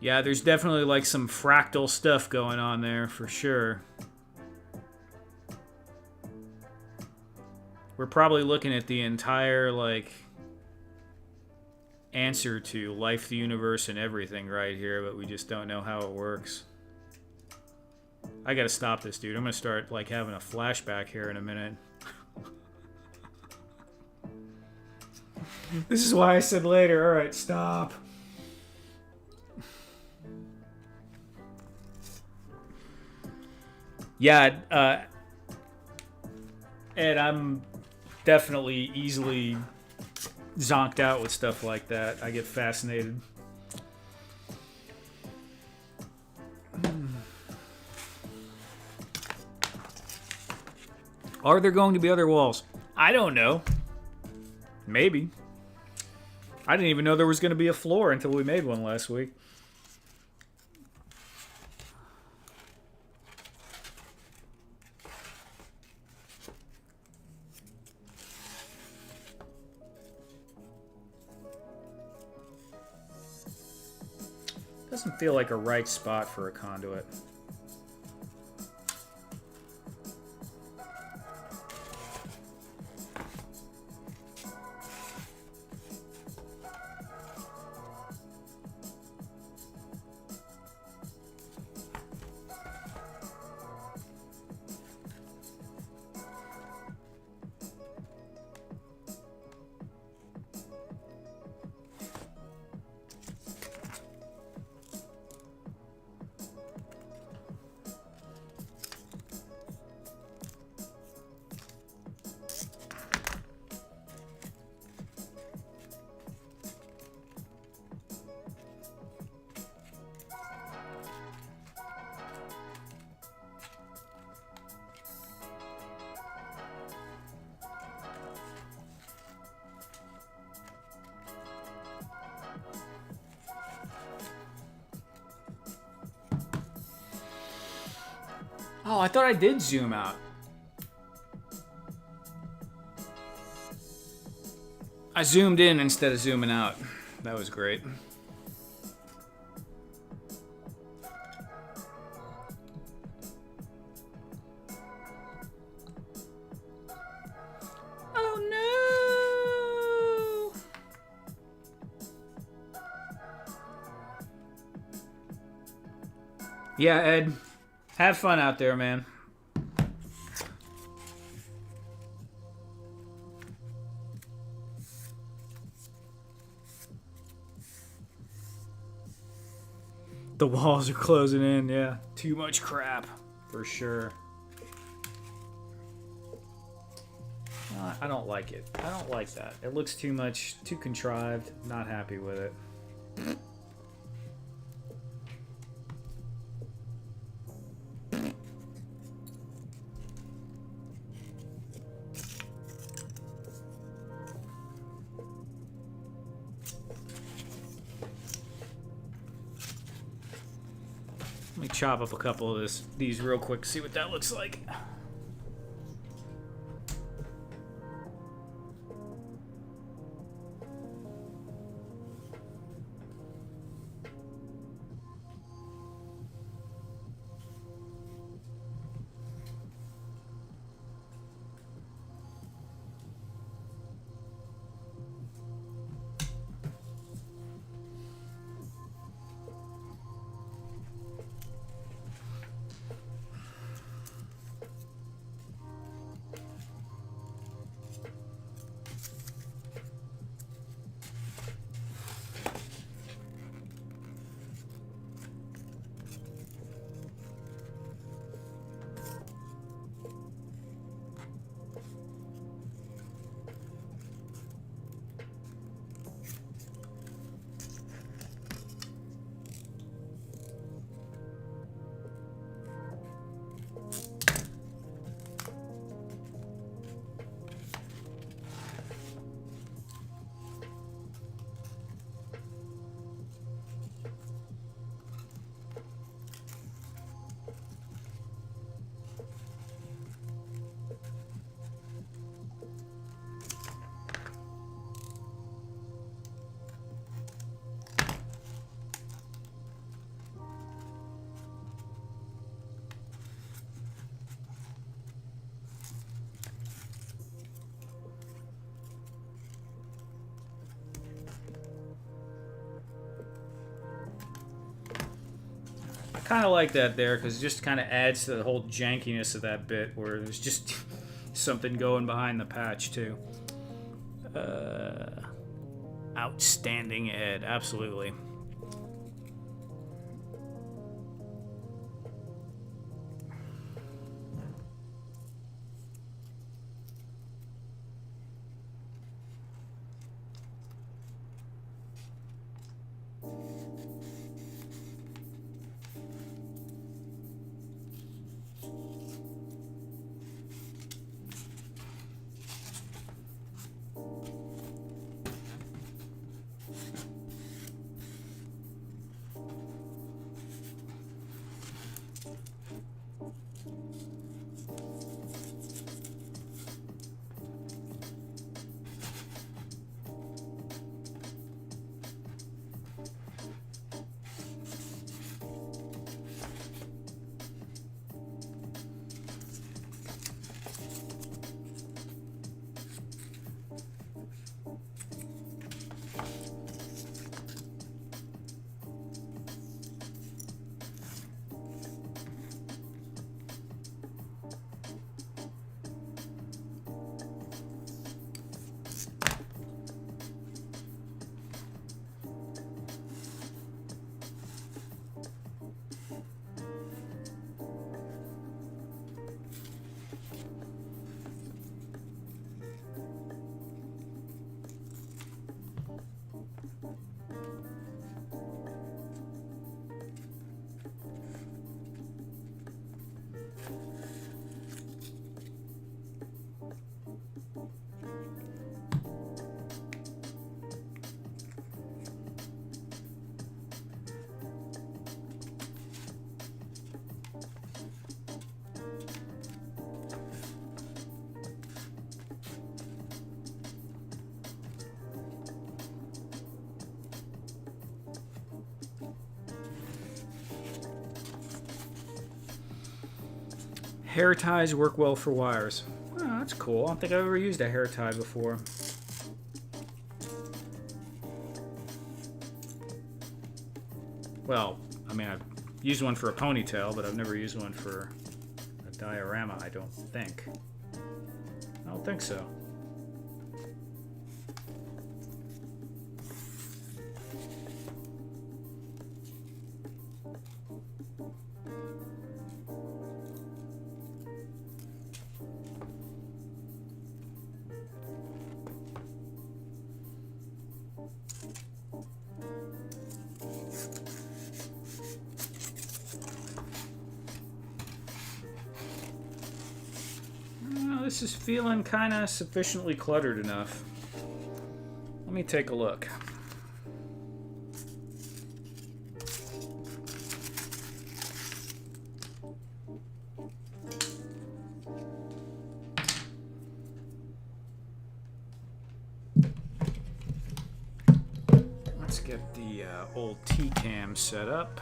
Yeah, there's definitely like some fractal stuff going on there for sure. We're probably looking at the entire like answer to life, the universe, and everything right here, but we just don't know how it works. I gotta stop this, dude. I'm gonna start like having a flashback here in a minute. This is why I said later. All right, stop. Yeah, Ed, I'm definitely easily zonked out with stuff like that. I get fascinated. Are there going to be other walls? I don't know. Maybe. I didn't even know there was going to be a floor until we made one last week. Doesn't feel like a right spot for a conduit. Oh, I thought I did zoom out. I zoomed in instead of zooming out. That was great. Oh no! Yeah, Ed. Have fun out there, man. The walls are closing in, yeah. Too much crap, for sure. I don't like it. I don't like that. It looks too much, too contrived. Not happy with it. Let me chop up a couple of these real quick, see what that looks like. kind of like that there because it just kind of adds to the whole jankiness of that bit where there's just something going behind the patch too. Outstanding, Ed. Absolutely. Hair ties work well for wires. Oh, that's cool. I don't think I've ever used a hair tie before. Well, I mean, I've used one for a ponytail, but I've never used one for a diorama, I don't think. I don't think so. This is feeling kind of sufficiently cluttered enough. Let me take a look. Let's get the old T-cam set up.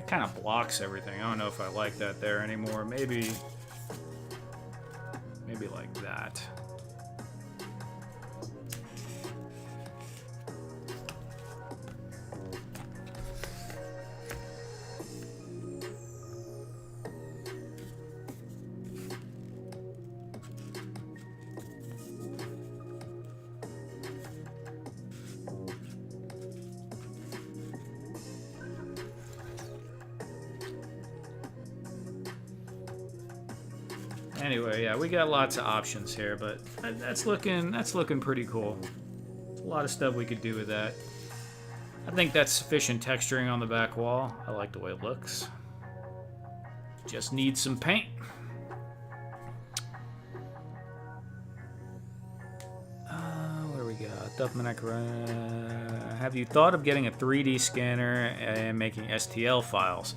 Kind of blocks everything. I don't know if I like that there anymore. Maybe like that. Anyway, yeah, we got lots of options here, but that's looking pretty cool. There's a lot of stuff we could do with that. I think that's sufficient texturing on the back wall. I like the way it looks. Just needs some paint. What do we got? Have you thought of getting a 3D scanner and making STL files?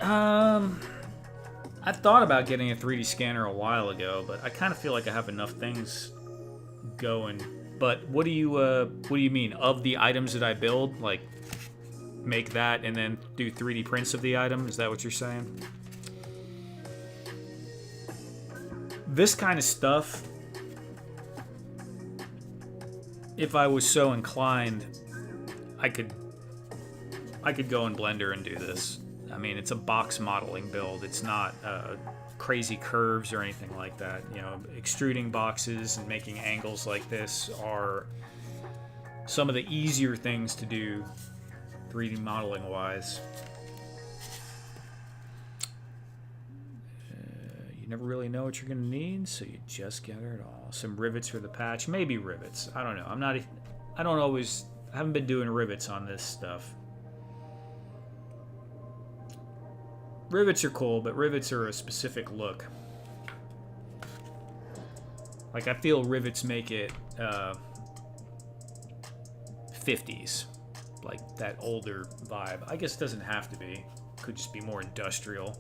I thought about getting a 3D scanner a while ago, but I kind of feel like I have enough things going. But what do you mean? Of the items that I build, like make that and then do 3D prints of the item? Is that what you're saying? This kind of stuff, if I was so inclined, I could go in Blender and do this. I mean, it's a box modeling build. It's not crazy curves or anything like that. You know, extruding boxes and making angles like this are some of the easier things to do 3D modeling wise. You never really know what you're going to need, so you just gather it all. Some rivets for the patch. Maybe rivets. I don't know. I haven't been doing rivets on this stuff. Rivets are cool, but rivets are a specific look. Like, I feel rivets make it 50s. Like, that older vibe. I guess it doesn't have to be. Could just be more industrial.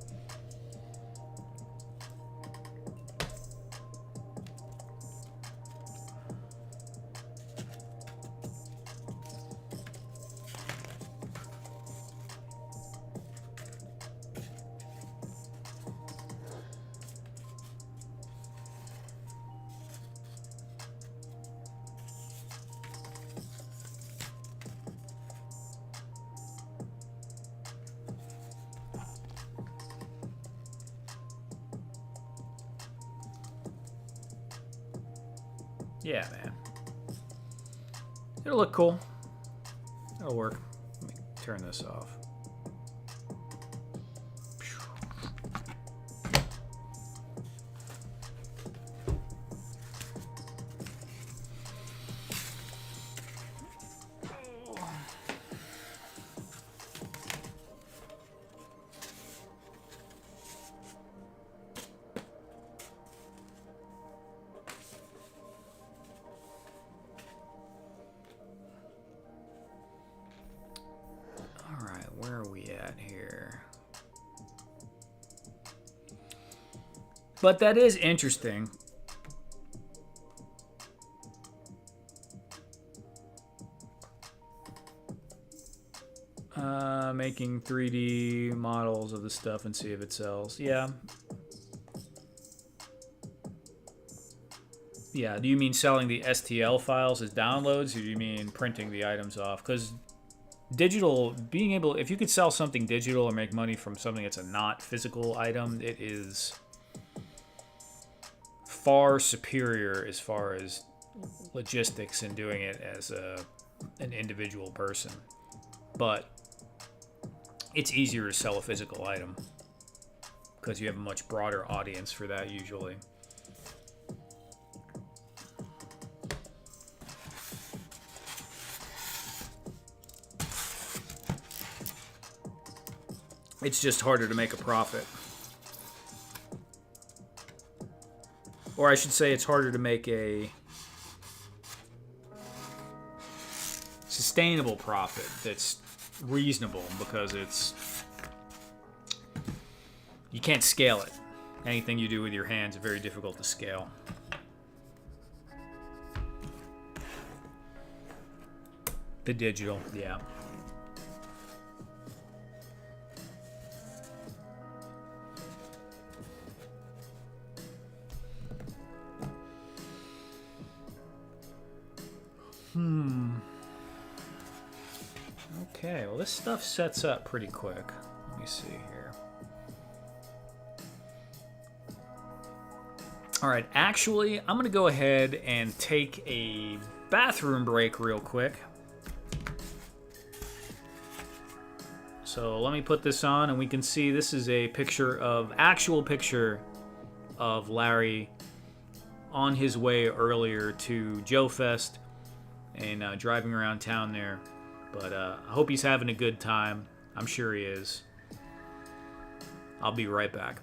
Yeah, man. It'll look cool. It'll work. Let me turn this off. Where are we at here? But that is interesting. Making 3D models of the stuff and see if it sells. Yeah. Yeah, do you mean selling the STL files as downloads, or do you mean printing the items off? Because digital, being able, if you could sell something digital or make money from something that's a not physical item, it is far superior as far as logistics and doing it as an individual person. But it's easier to sell a physical item because you have a much broader audience for that usually. It's just harder to make a profit. Or I should say it's harder to make a sustainable profit that's reasonable because you can't scale it. Anything you do with your hands is very difficult to scale. The digital, yeah. Okay, well this stuff sets up pretty quick. Let me see here. Alright, actually, I'm going to go ahead and take a bathroom break real quick. So let me put this on and we can see this is a actual picture of Larry on his way earlier to Joe Fest. and driving around town there. But I hope he's having a good time. I'm sure he is. I'll be right back.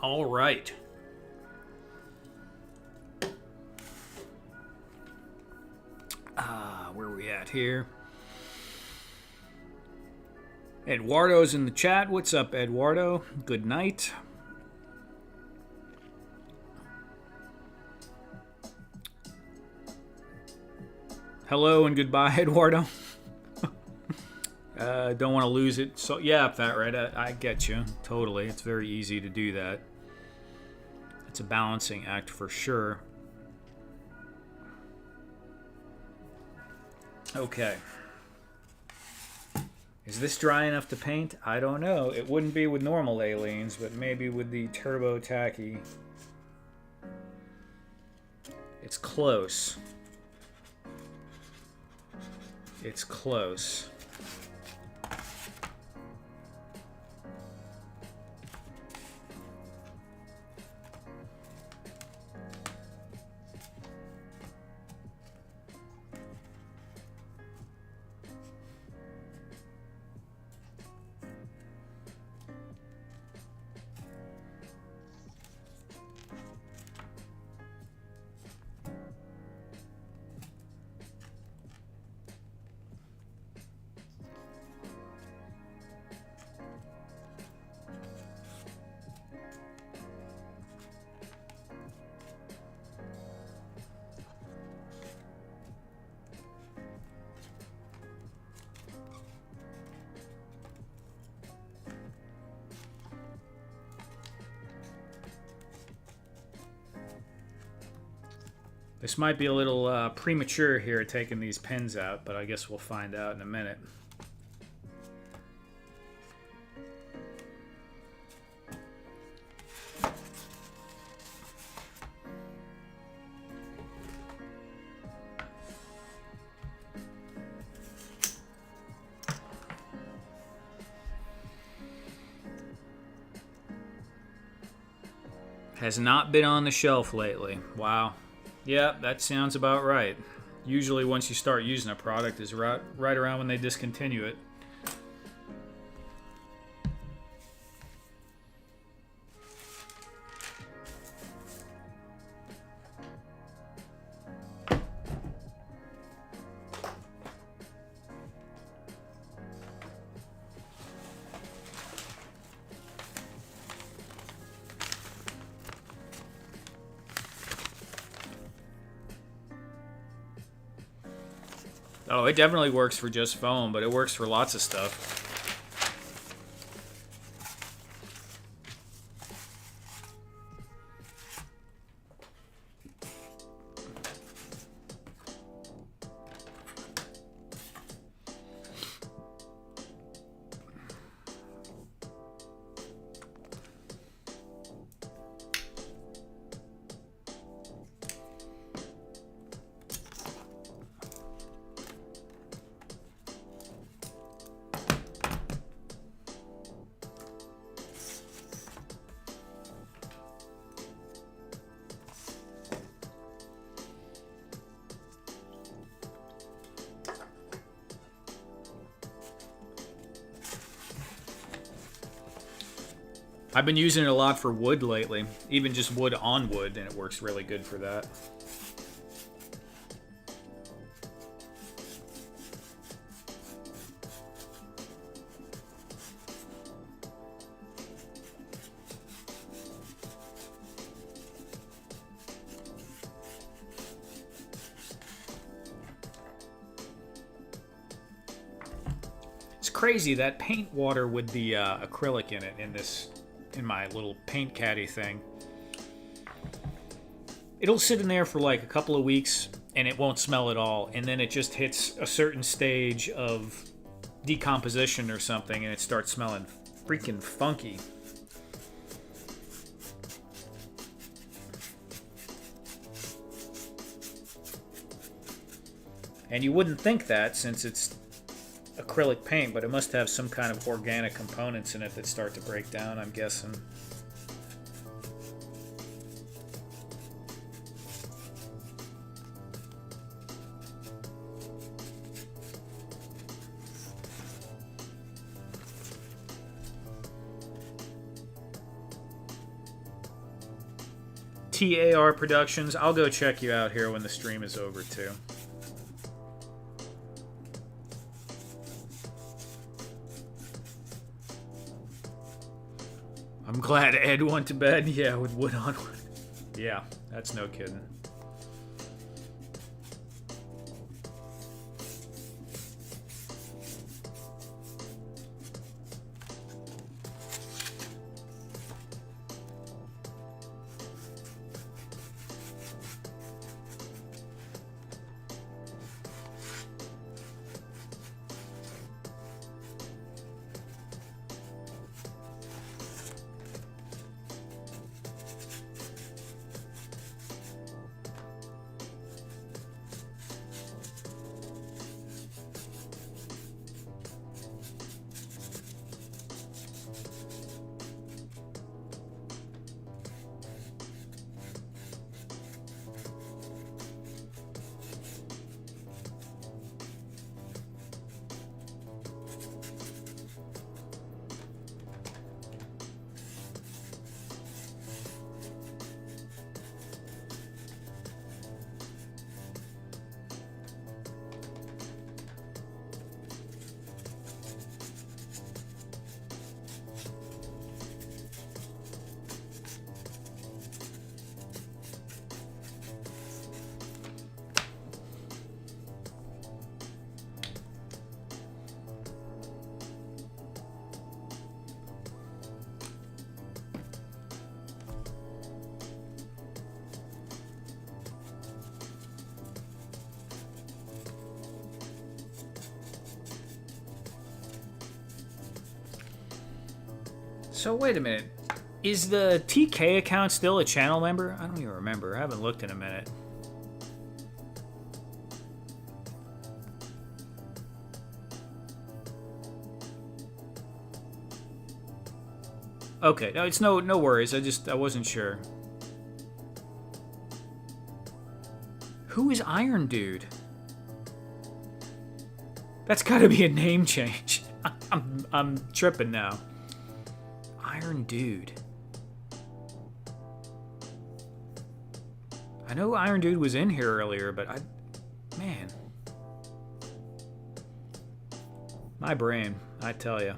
All right. Where are we at here? Eduardo's in the chat. What's up, Eduardo? Good night. Hello and goodbye, Eduardo. Don't want to lose it. So yeah, Fat Red, I get you. Totally. It's very easy to do that. It's a balancing act for sure. Okay. Is this dry enough to paint? I don't know. It wouldn't be with normal aliens, but maybe with the turbo tacky. It's close. It's close. This might be a little premature here taking these pins out, but I guess we'll find out in a minute. Has not been on the shelf lately. Wow. Yeah, that sounds about right. Usually once you start using a product is right around when they discontinue it. Oh, it definitely works for just foam, but it works for lots of stuff. I've been using it a lot for wood lately, even just wood on wood, and it works really good for that. It's crazy that paint water with the acrylic in it in my little paint caddy thing. It'll sit in there for like a couple of weeks and it won't smell at all, and then it just hits a certain stage of decomposition or something and it starts smelling freaking funky. And you wouldn't think that since it's acrylic paint, but it must have some kind of organic components in it that start to break down, I'm guessing. TAR Productions, I'll go check you out here when the stream is over too. I'm glad Ed went to bed. Yeah, with wood on wood. Yeah, that's no kidding. So wait a minute. Is the TK account still a channel member? I don't even remember. I haven't looked in a minute. Okay, no, it's no worries. I wasn't sure. Who is Iron Dude? That's got to be a name change. I'm tripping now. Iron Dude. I know Iron Dude was in here earlier, but man. My brain, I tell you.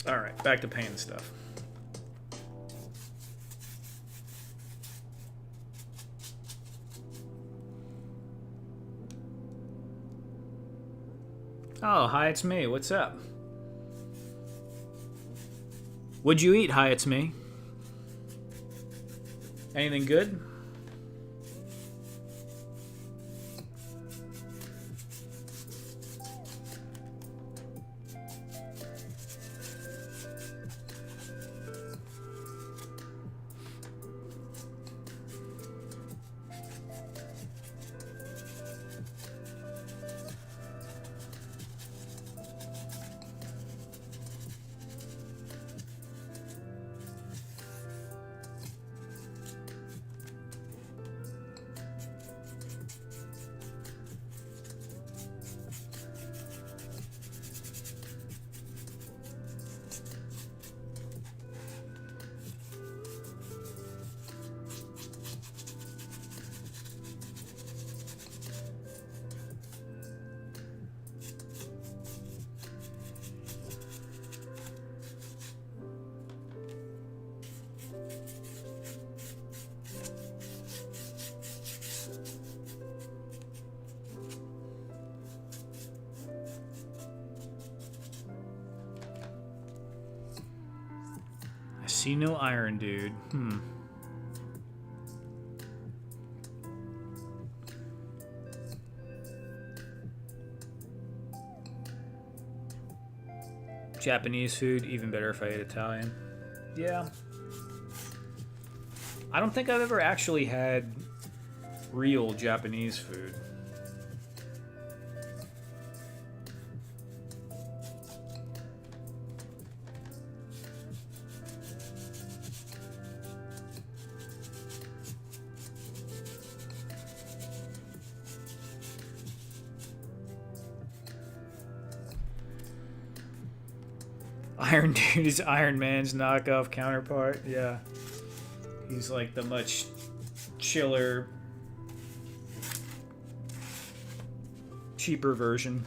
All right, back to painting stuff. Oh, hi, it's me. What's up? What'd you eat? Hi, it's me. Anything good? See no Iron Dude. Japanese food, even better if I ate Italian. Yeah. I don't think I've ever actually had real Japanese food. Iron Dude is Iron Man's knockoff counterpart. Yeah. He's like the much chiller, cheaper version.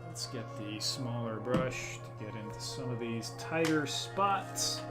Let's get the smaller brush to get into some of these tighter spots.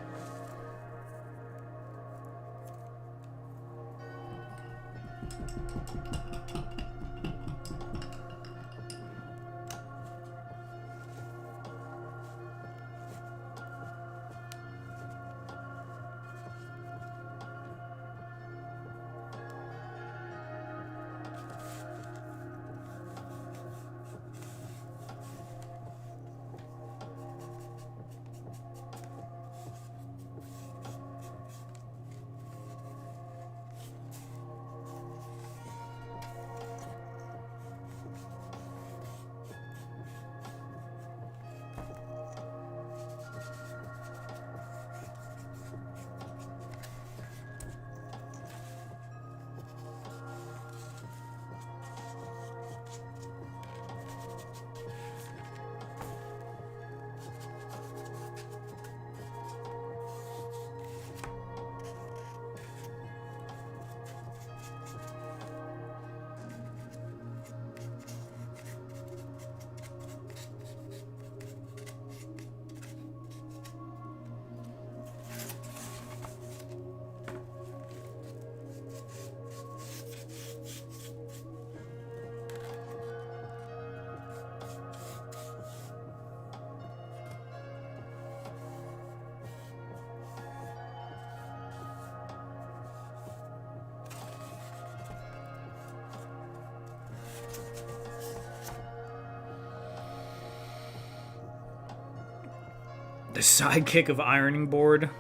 The sidekick of ironing board.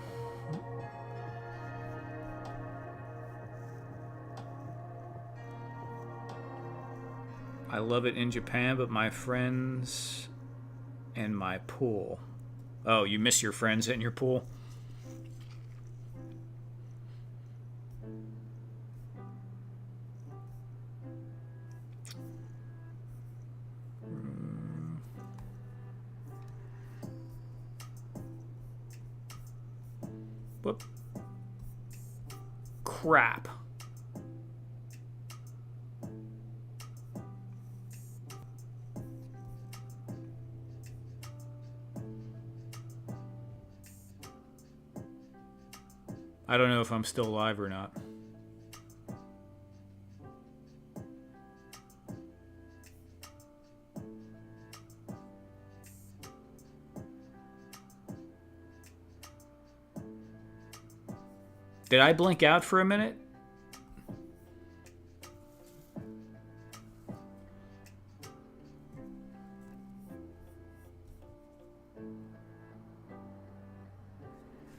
I love it in Japan, but my friends and my pool. Oh, you miss your friends and your pool? Whoop. Crap. I don't know if I'm still live or not. Did I blink out for a minute?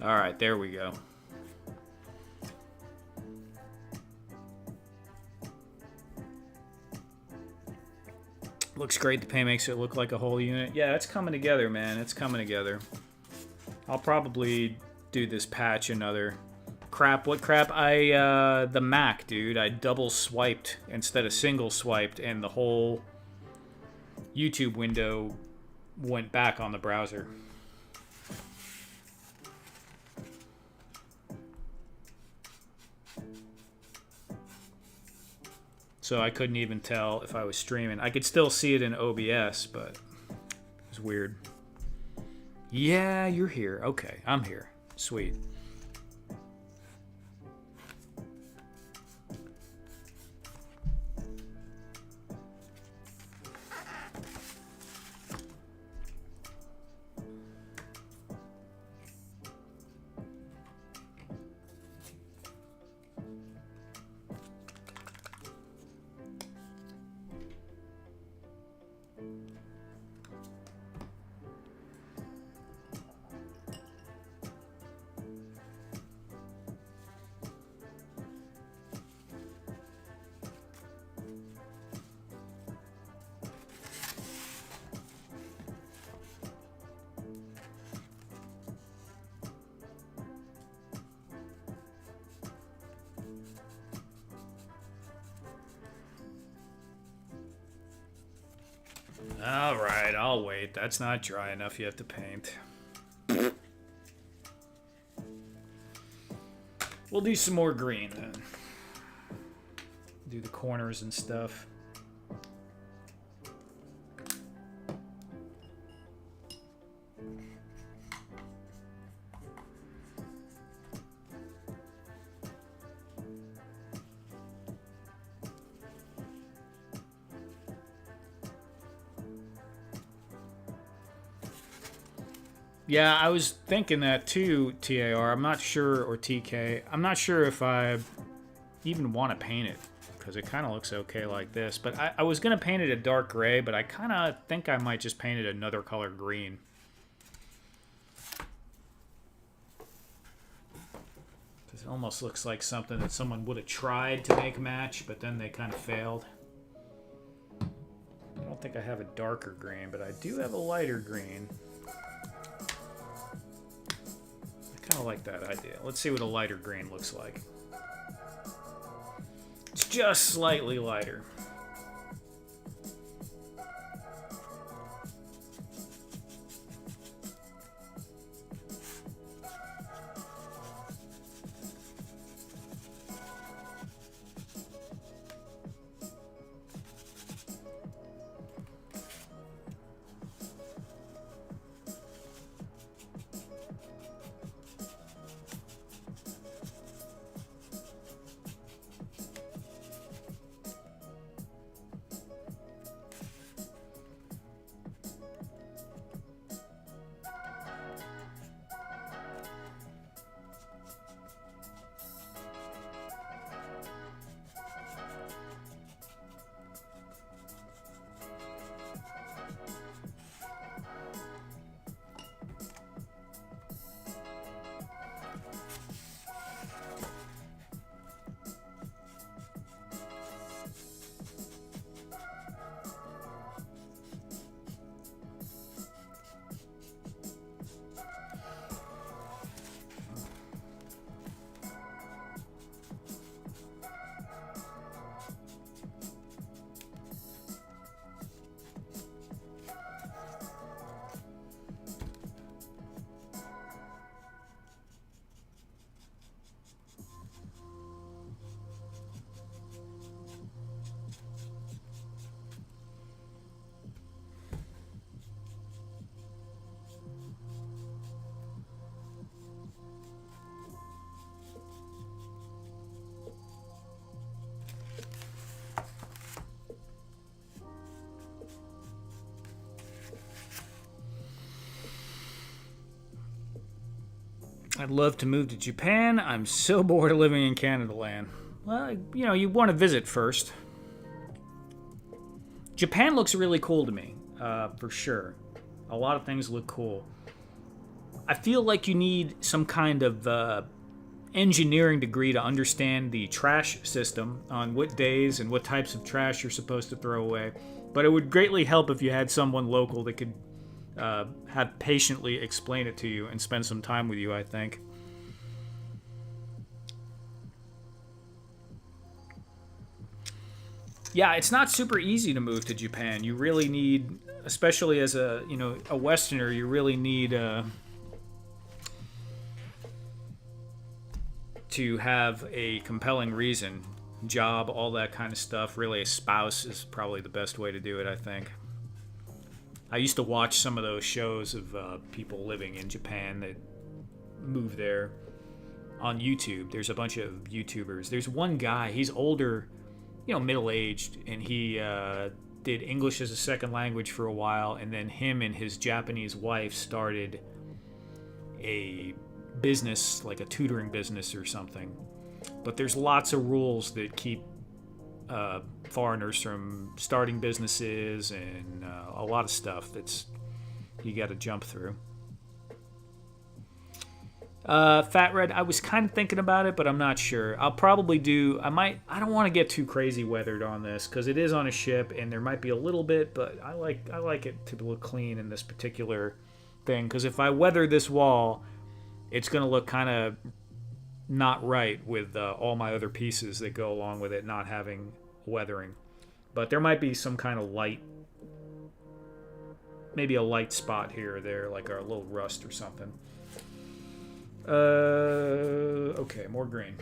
All right, there we go. Looks great. The paint makes it look like a whole unit. Yeah, it's coming together, man. It's coming together. I'll probably do this patch another... Crap, what crap? The Mac, dude. I double swiped instead of single swiped, and the whole YouTube window went back on the browser. So I couldn't even tell if I was streaming. I could still see it in OBS, but it was weird. Yeah, you're here. Okay, I'm here. Sweet. Alright, I'll wait. That's not dry enough yet to paint. We'll do some more green then. Do the corners and stuff. Yeah, I was thinking that too, TAR. I'm not sure, or TK. I'm not sure if I even want to paint it, because it kind of looks okay like this. But I was going to paint it a dark gray, but I kind of think I might just paint it another color green. Because it almost looks like something that someone would have tried to make match, but then they kind of failed. I don't think I have a darker green, but I do have a lighter green. I like that idea. Let's see what a lighter green looks like. It's just slightly lighter. I'd love to move to Japan. I'm so bored of living in Canada land. Well, you want to visit first. Japan looks really cool to me, for sure. A lot of things look cool. I feel like you need some kind of engineering degree to understand the trash system on what days and what types of trash you're supposed to throw away. But it would greatly help if you had someone local that could have patiently explain it to you and spend some time with you, I think. Yeah, it's not super easy to move to Japan. You really need, especially as a Westerner, you really need to have a compelling reason, job, all that kind of stuff. Really, a spouse is probably the best way to do it, I think. I used to watch some of those shows of people living in Japan that moved there on YouTube. There's a bunch of YouTubers. There's one guy, he's older, middle-aged, and he did English as a second language for a while, and then him and his Japanese wife started a business, like a tutoring business or something. But there's lots of rules that keep foreigners from starting businesses, and a lot of stuff that's you got to jump through. Fat Red, I was kind of thinking about it, but I'm not sure. I'll probably do. I don't want to get too crazy weathered on this because it is on a ship, and there might be a little bit, but I like it to look clean in this particular thing. Because if I weather this wall, it's going to look kind of not right with all my other pieces that go along with it not having weathering. But there might be some kind of light, maybe a light spot here or there, like a little rust or something. Okay, more green.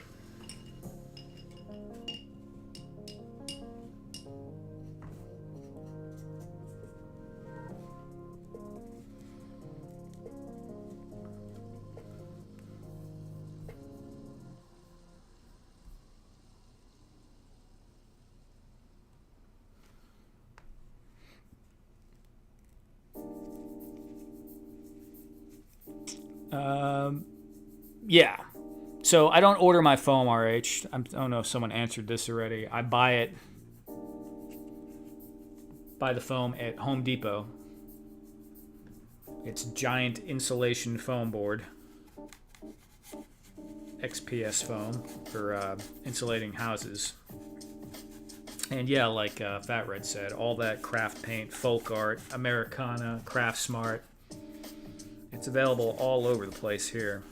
Yeah. So I don't order my foam, RH. I don't know if someone answered this already. I buy the foam at Home Depot. It's giant insulation foam board. XPS foam for insulating houses. And yeah, like Fat Red said, all that craft paint, folk art, Americana, Craft Smart. It's available all over the place here.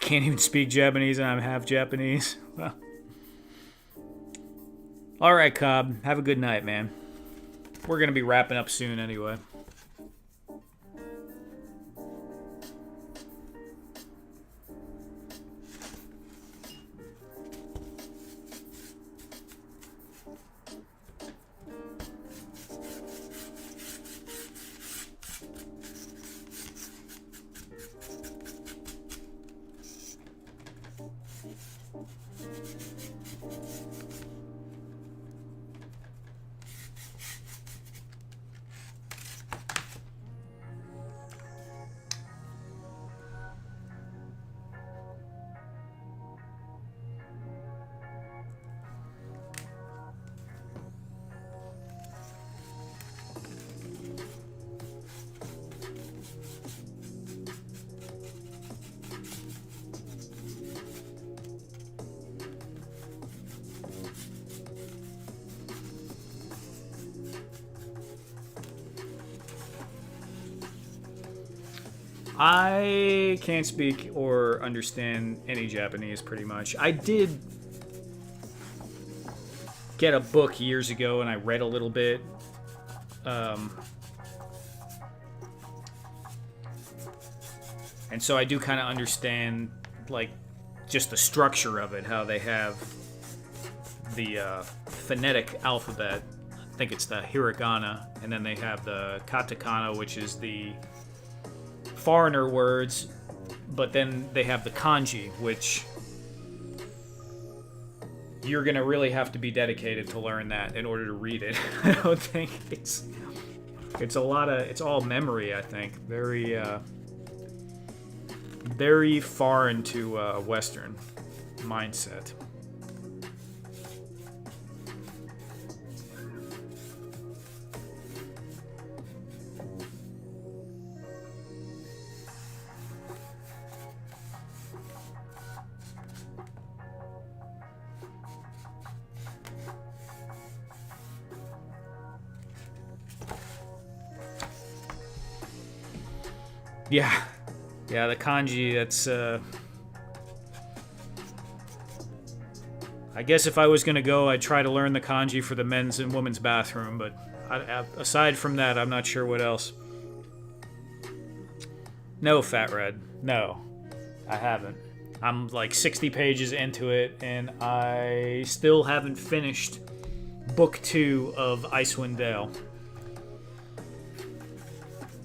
Can't even speak Japanese and I'm half Japanese. Well. Alright, Cobb. Have a good night, man. We're going to be wrapping up soon anyway. I can't speak or understand any Japanese, pretty much. I did get a book years ago, and I read a little bit. And so I do kind of understand, like, just the structure of it, how they have the phonetic alphabet. I think it's the hiragana, and then they have the katakana, which is the foreigner words, but then they have the kanji, which you're gonna really have to be dedicated to learn that in order to read it. I don't think it's it's all memory. I think very foreign to Western mindset. Yeah, the kanji, that's, I guess if I was going to go, I'd try to learn the kanji for the men's and women's bathroom, but aside from that, I'm not sure what else. No, Fat Red. No, I haven't. I'm like 60 pages into it, and I still haven't finished Book 2 of Icewind Dale.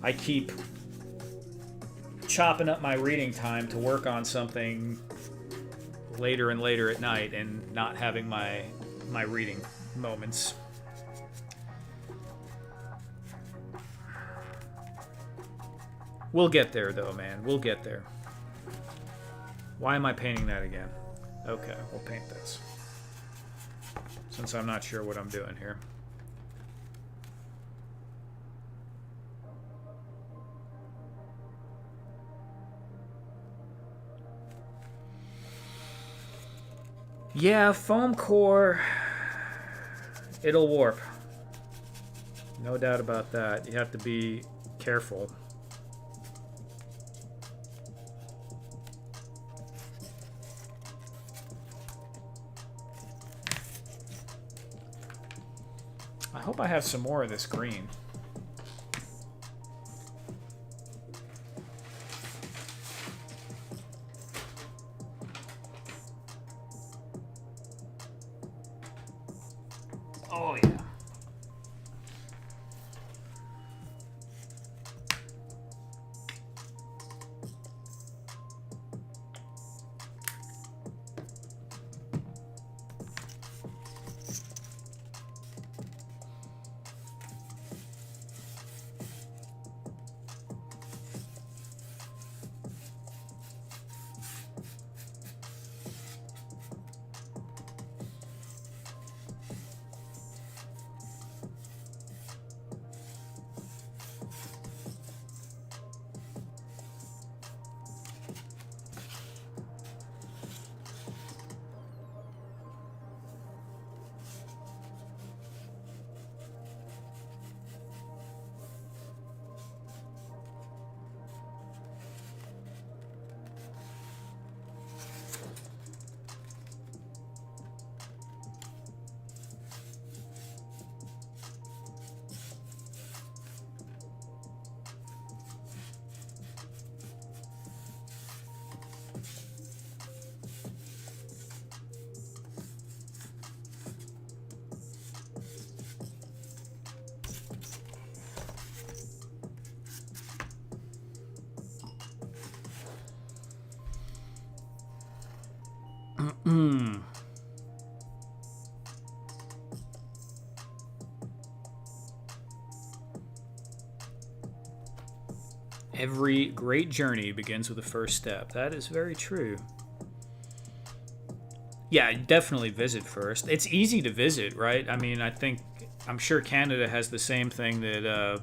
I keep chopping up my reading time to work on something later and later at night and not having my reading moments. We'll get there though, man. We'll get there. Why am I painting that again? Okay, we'll paint this, since I'm not sure what I'm doing here. Yeah, foam core, it'll warp. No doubt about that. You have to be careful. I hope I have some more of this green. Oh, yeah. Every great journey begins with a first step. That is very true. Yeah, definitely visit first. It's easy to visit, right? I mean, I'm sure Canada has the same thing that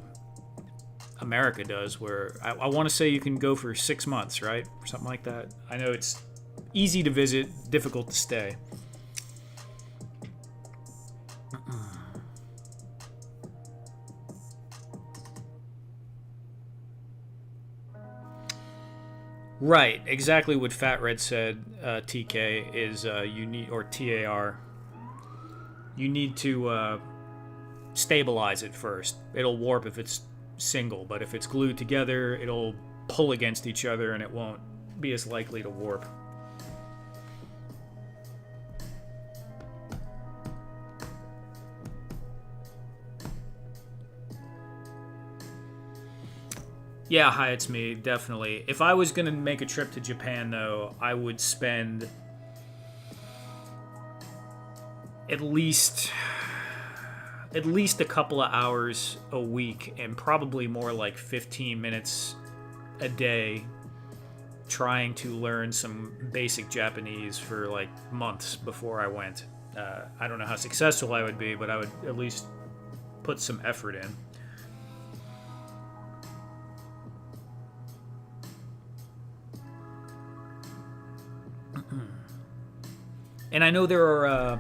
America does, where I want to say you can go for 6 months, right? Or something like that. I know it's easy to visit, difficult to stay. Right, exactly what Fat Red said. TK is you need, or TAR. You need to stabilize it first. It'll warp if it's single, but if it's glued together, it'll pull against each other and it won't be as likely to warp. Yeah, hi, it's me, definitely. If I was going to make a trip to Japan, though, I would spend at least a couple of hours a week and probably more like 15 minutes a day trying to learn some basic Japanese for like months before I went. I don't know how successful I would be, but I would at least put some effort in. And I know there are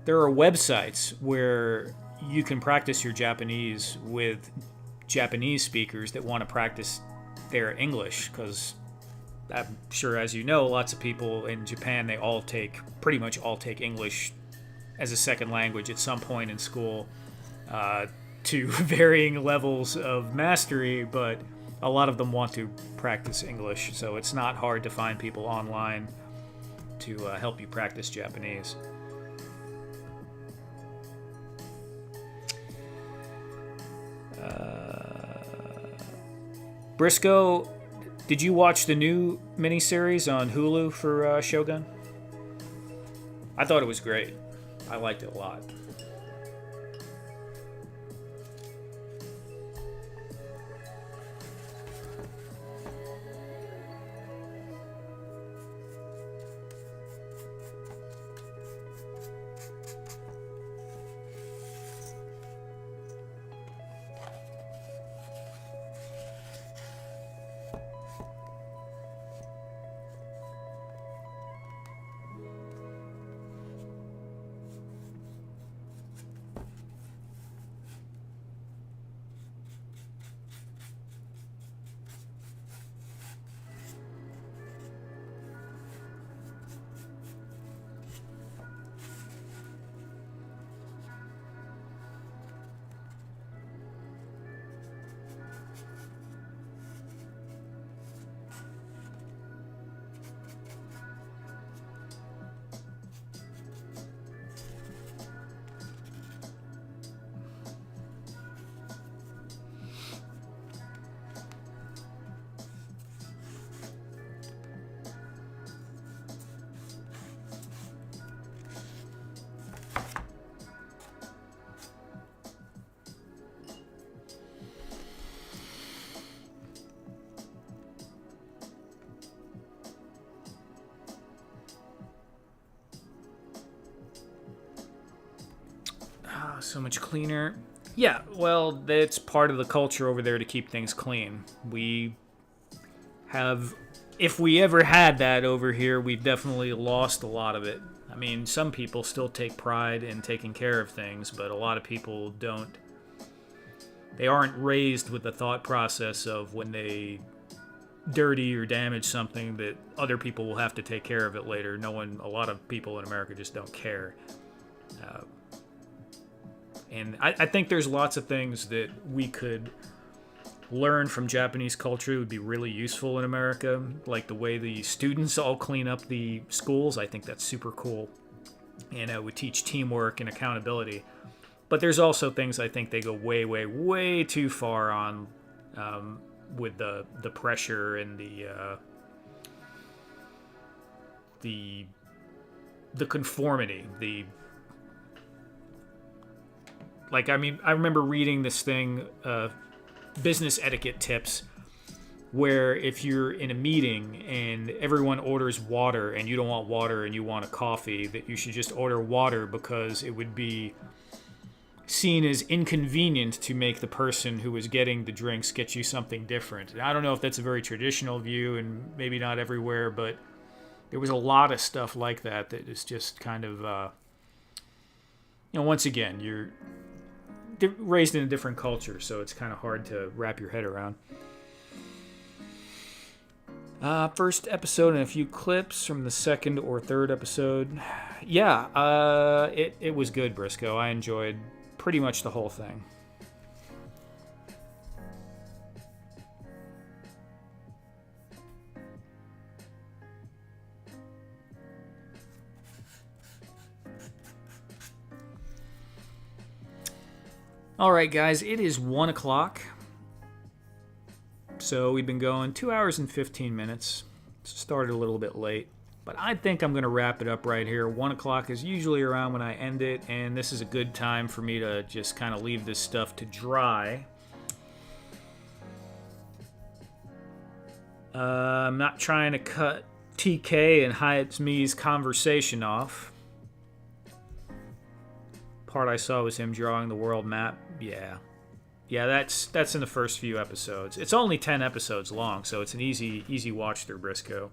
websites where you can practice your Japanese with Japanese speakers that want to practice their English, because I'm sure, as you know, lots of people in Japan, they pretty much all take English as a second language at some point in school, to varying levels of mastery, but a lot of them want to practice English, so it's not hard to find people online to help you practice Japanese. Briscoe, did you watch the new miniseries on Hulu for Shogun? I thought it was great. I liked it a lot. So much cleaner. Yeah, well, that's part of the culture over there to keep things clean. We have, if we ever had that over here, we've definitely lost a lot of it. I mean, some people still take pride in taking care of things, but a lot of people don't. They aren't raised with the thought process of when they dirty or damage something that other people will have to take care of it later. A lot of people in America just don't care. And I think there's lots of things that we could learn from Japanese culture would be really useful in America, like the way the students all clean up the schools. I think that's super cool, and it would teach teamwork and accountability. But there's also things I think they go way, way, way too far on, with the pressure and the conformity, I remember reading this thing, business etiquette tips, where if you're in a meeting and everyone orders water and you don't want water and you want a coffee, that you should just order water because it would be seen as inconvenient to make the person who is getting the drinks get you something different. And I don't know if that's a very traditional view and maybe not everywhere, but there was a lot of stuff like that is just kind of, once again, you're raised in a different culture, so it's kind of hard to wrap your head around. First episode and a few clips from the second or third episode. Yeah, it was good, Briscoe. I enjoyed pretty much the whole thing. Alright guys, it is 1 o'clock. So we've been going 2 hours and 15 minutes. Started a little bit late. But I think I'm going to wrap it up right here. 1 o'clock is usually around when I end it. And this is a good time for me to just kind of leave this stuff to dry. I'm not trying to cut TK and Hyatt's Me's conversation off. Part I saw was him drawing the world map. Yeah, that's in the first few episodes. It's only 10 episodes long, so it's an easy watch through, Briscoe.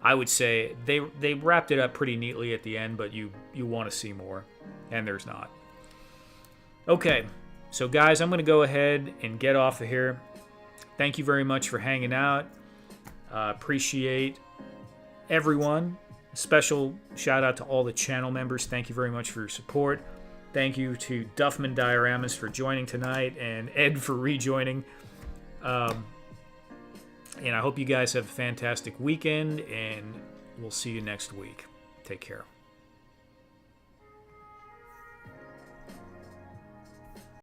I would say they wrapped it up pretty neatly at the end, but you want to see more, and there's not. Okay, so guys, I'm going to go ahead and get off of here. Thank you very much for hanging out. Appreciate everyone. Special shout out to all the channel members. Thank you very much for your support. Thank you to Duffman Dioramas for joining tonight and Ed for rejoining. And I hope you guys have a fantastic weekend, and we'll see you next week. Take care.